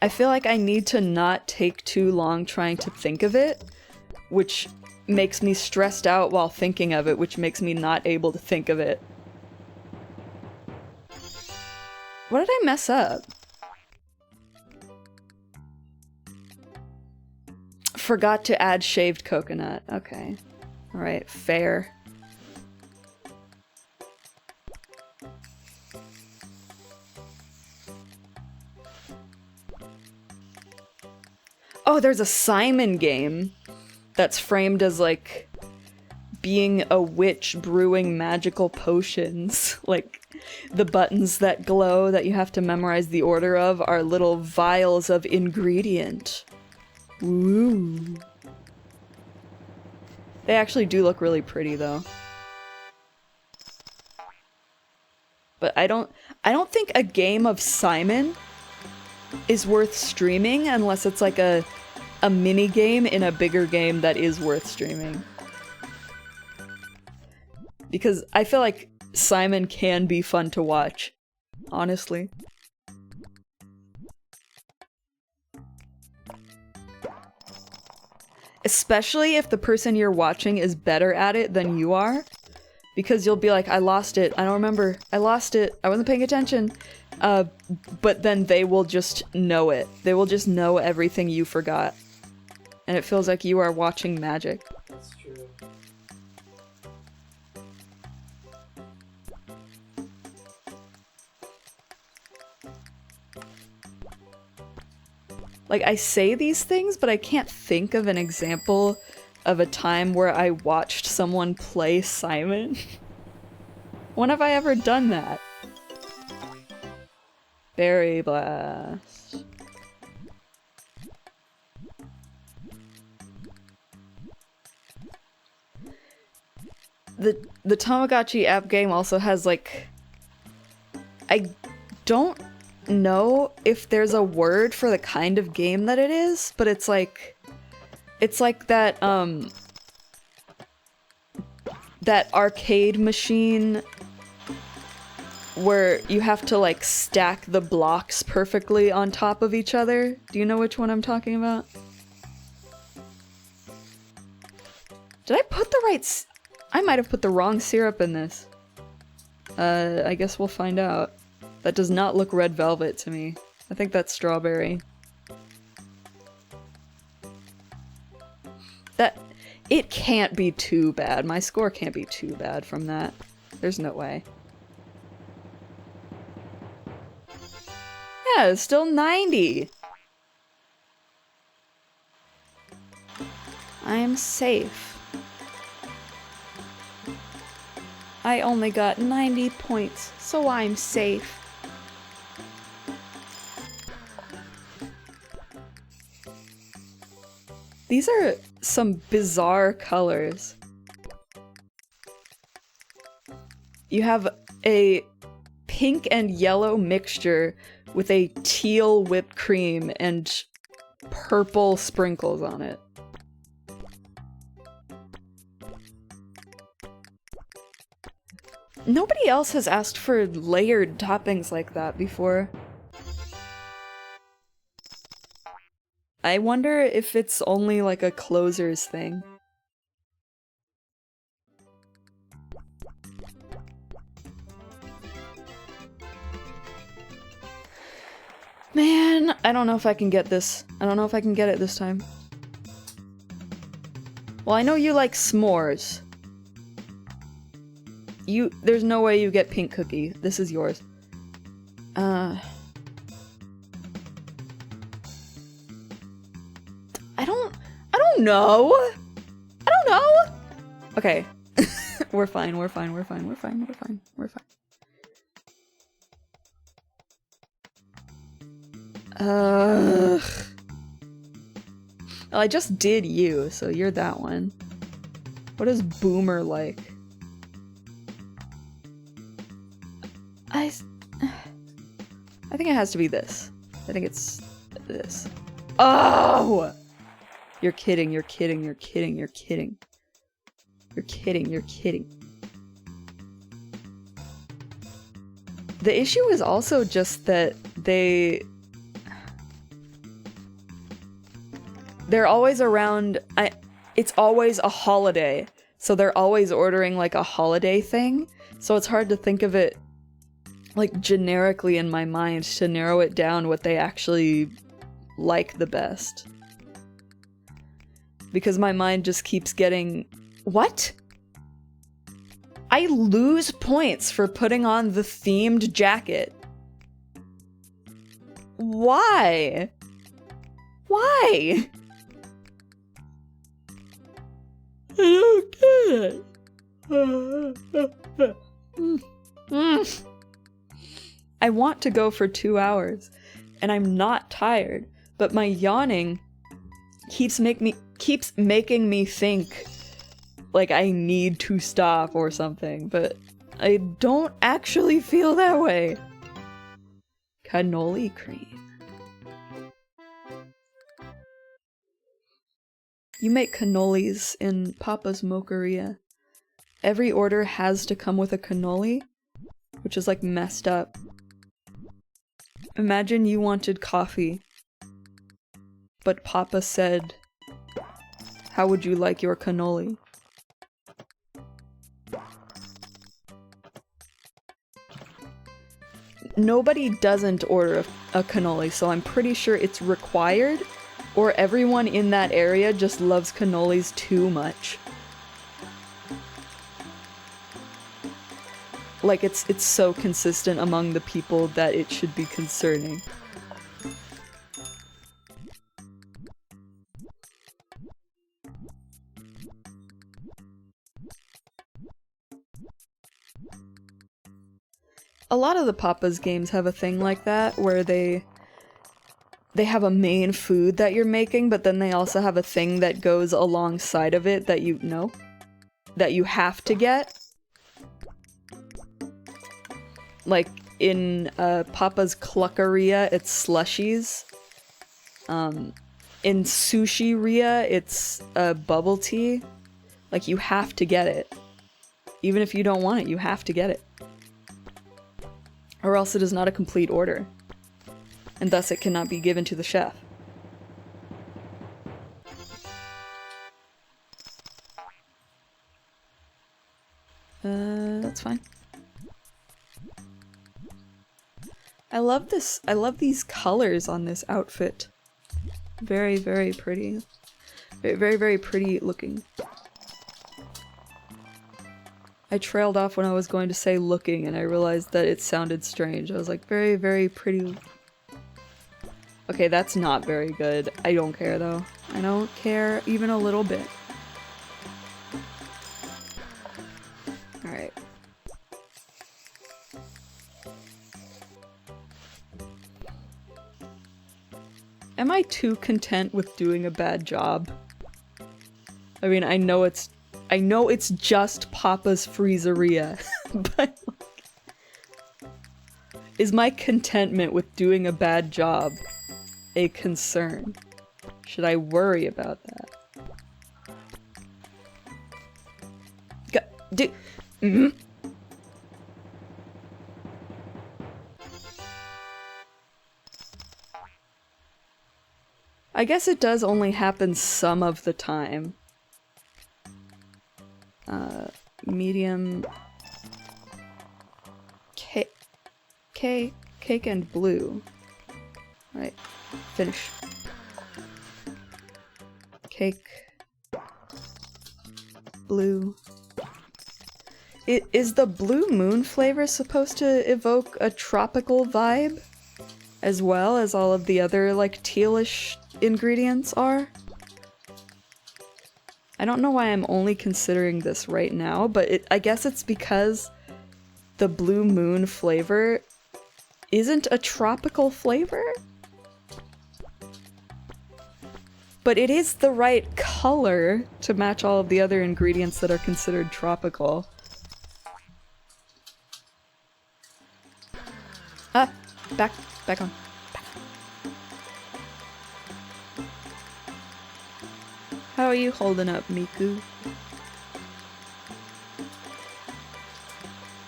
I feel like I need to not take too long trying to think of it, which makes me stressed out while thinking of it, which makes me not able to think of it. What did I mess up? Forgot to add shaved coconut. Okay. Alright, fair. Oh, there's a Simon game that's framed as like being a witch brewing magical potions. Like, the buttons that glow that you have to memorize the order of are little vials of ingredient. Ooh. They actually do look really pretty though. But I don't think a game of Simon is worth streaming unless it's like a mini game in a bigger game that is worth streaming. Because I feel like Simon can be fun to watch, honestly. Especially if the person you're watching is better at it than you are. Because you'll be like, I lost it, I don't remember, I lost it, I wasn't paying attention. But then they will just know it. They will just know everything you forgot. And it feels like you are watching magic. That's true. Like, I say these things, but I can't think of an example of a time where I watched someone play Simon. When have I ever done that? Berry Blast. The Tamagotchi app game also has, like... I don't know if there's a word for the kind of game that it is, but it's like that, that arcade machine where you have to, like, stack the blocks perfectly on top of each other. Do you know which one I'm talking about? Did I put the right I might have put the wrong syrup in this. I guess we'll find out. That does not look red velvet to me. I think that's strawberry. It can't be too bad. My score can't be too bad from that. There's no way. Yeah, it's still 90. I am safe. I only got 90 points, so I'm safe. These are some bizarre colors. You have a pink and yellow mixture with a teal whipped cream and purple sprinkles on it. Nobody else has asked for layered toppings like that before. I wonder if it's only like a closer's thing. Man, I don't know if I can get this. I don't know if I can get it this time. Well, I know you like s'mores. There's no way you get pink cookie. This is yours. I don't know. I don't know. Okay. We're fine. We're fine. We're fine. We're fine. We're fine. We're fine. Well, I just did you, so you're that one. What is Boomer like? I think it has to be this. I think it's this. Oh! You're kidding, you're kidding, you're kidding, you're kidding. You're kidding, you're kidding. The issue is also just that they're always around. It's always a holiday, so they're always ordering like a holiday thing, so it's hard to think of it like generically in my mind to narrow it down what they actually like the best. Because my mind just keeps getting... What? I lose points for putting on the themed jacket. Why? Why? I don't get it. I want to go for 2 hours, and I'm not tired, but my yawning keeps making me think like I need to stop or something, but I don't actually feel that way. Cannoli cream. You make cannolis in Papa's Mocharia. Every order has to come with a cannoli, which is like messed up. Imagine you wanted coffee, but Papa said, "How would you like your cannoli?" nobody doesn't order a cannoli, so I'm pretty sure it's required, or everyone in that area just loves cannolis too much. Like, it's so consistent among the people that it should be concerning. A lot of the Papa's games have a thing like that, where they have a main food that you're making, but then they also have a thing that goes alongside of it that that you have to get. Like, in Papa's Cluckeria, it's slushies. In Sushi-ria, it's bubble tea. Like, you have to get it. Even if you don't want it, you have to get it. Or else it is not a complete order. And thus it cannot be given to the chef. That's fine. I love this. I love these colors on this outfit. Very, very pretty. Very, very pretty looking. I trailed off when I was going to say looking, and I realized that it sounded strange. I was like, very, very pretty. Okay, that's not very good. I don't care, though. I don't care even a little bit. Alright. Am I too content with doing a bad job? I mean, I know it's just Papa's Freezeria, but like, is my contentment with doing a bad job a concern? Should I worry about that? I guess it does only happen some of the time. Medium... Cake and blue. Right. Finish. Cake. Blue. Is the blue moon flavor supposed to evoke a tropical vibe? As well as all of the other, like, tealish ingredients are? I don't know why I'm only considering this right now, but I guess it's because the blue moon flavor isn't a tropical flavor? But it is the right color to match all of the other ingredients that are considered tropical. Ah! Back on. How are you holding up, Miku?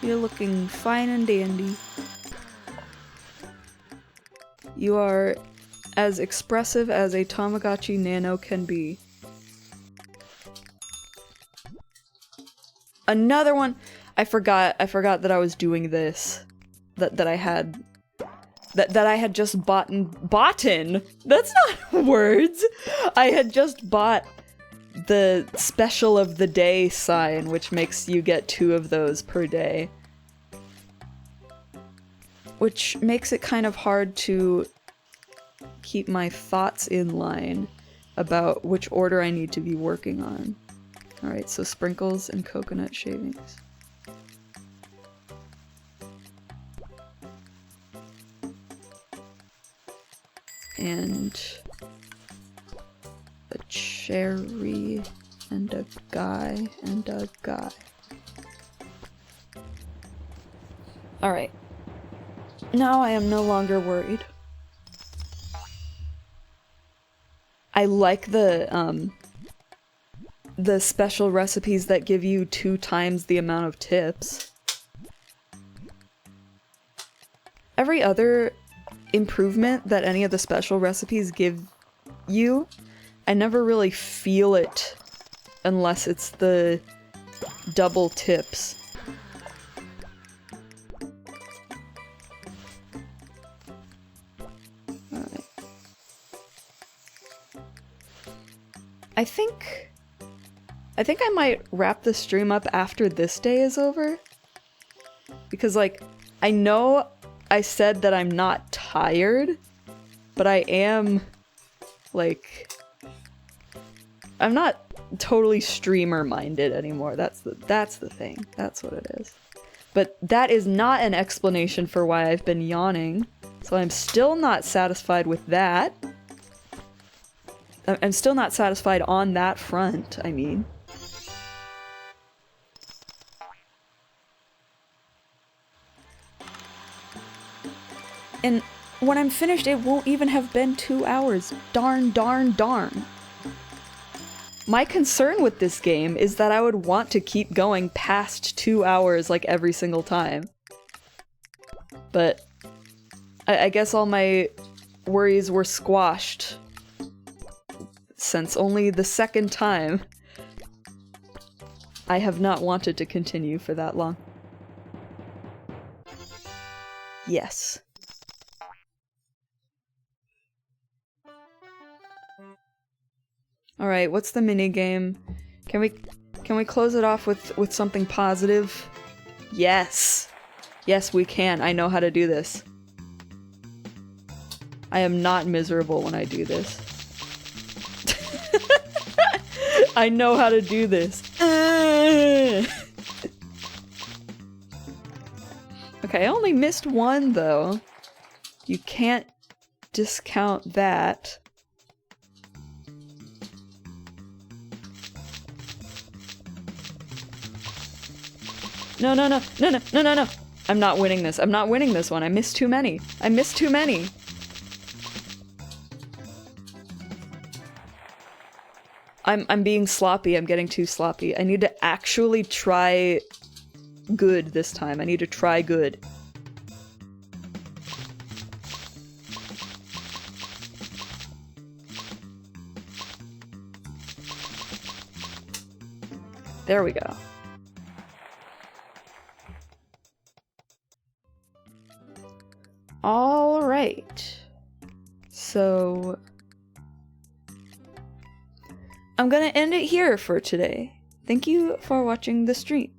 You're looking fine and dandy. You are as expressive as a Tamagotchi Nano can be. Another one! I forgot that I was doing this. That I had just boughten! That's not words! I had just bought the special of the day sign, which makes you get 2 of those per day. Which makes it kind of hard to keep my thoughts in line about which order I need to be working on. Alright, so sprinkles and coconut shavings. And a cherry, and a guy, and a guy. Alright. Now I am no longer worried. I like the special recipes that give you 2 times the amount of tips. Every other improvement that any of the special recipes give you, I never really feel it unless it's the double tips. I think I might wrap the stream up after this day is over. Because, like, I know I said that I'm not tired, but I am, like, I'm not totally streamer-minded anymore. That's the thing. That's what it is. But that is not an explanation for why I've been yawning, so I'm still not satisfied with that. I'm still not satisfied on that front, I mean. And when I'm finished, it won't even have been 2 hours. Darn, darn, darn. My concern with this game is that I would want to keep going past 2 hours like every single time. But I guess all my worries were squashed since only the second time I have not wanted to continue for that long. Yes. Alright, what's the minigame? Can we close it off with something positive? Yes! Yes, we can. I know how to do this. I am not miserable when I do this. I know how to do this. Okay, I only missed one, though. You can't discount that. No, no, no, no, no, no, no, no. I'm not winning this. I'm not winning this one. I missed too many. I missed too many. I'm being sloppy. I'm getting too sloppy. I need to actually try good this time. I need to try good. There we go. All right. So I'm gonna end it here for today. Thank you for watching the stream.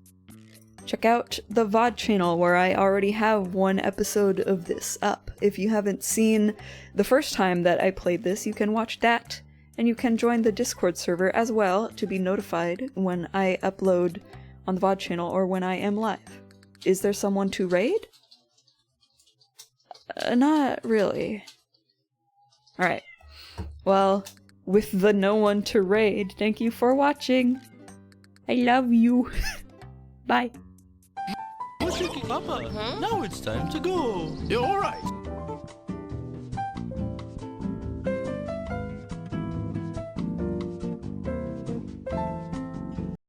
Check out the VOD channel where I already have one episode of this up. If you haven't seen the first time that I played this, you can watch that, and you can join the Discord server as well to be notified when I upload on the VOD channel or when I am live. Is there someone to raid? Not really. Alright. Well, with the no one to raid, thank you for watching. I love you. Bye. Papa, now it's time to go. You're all right.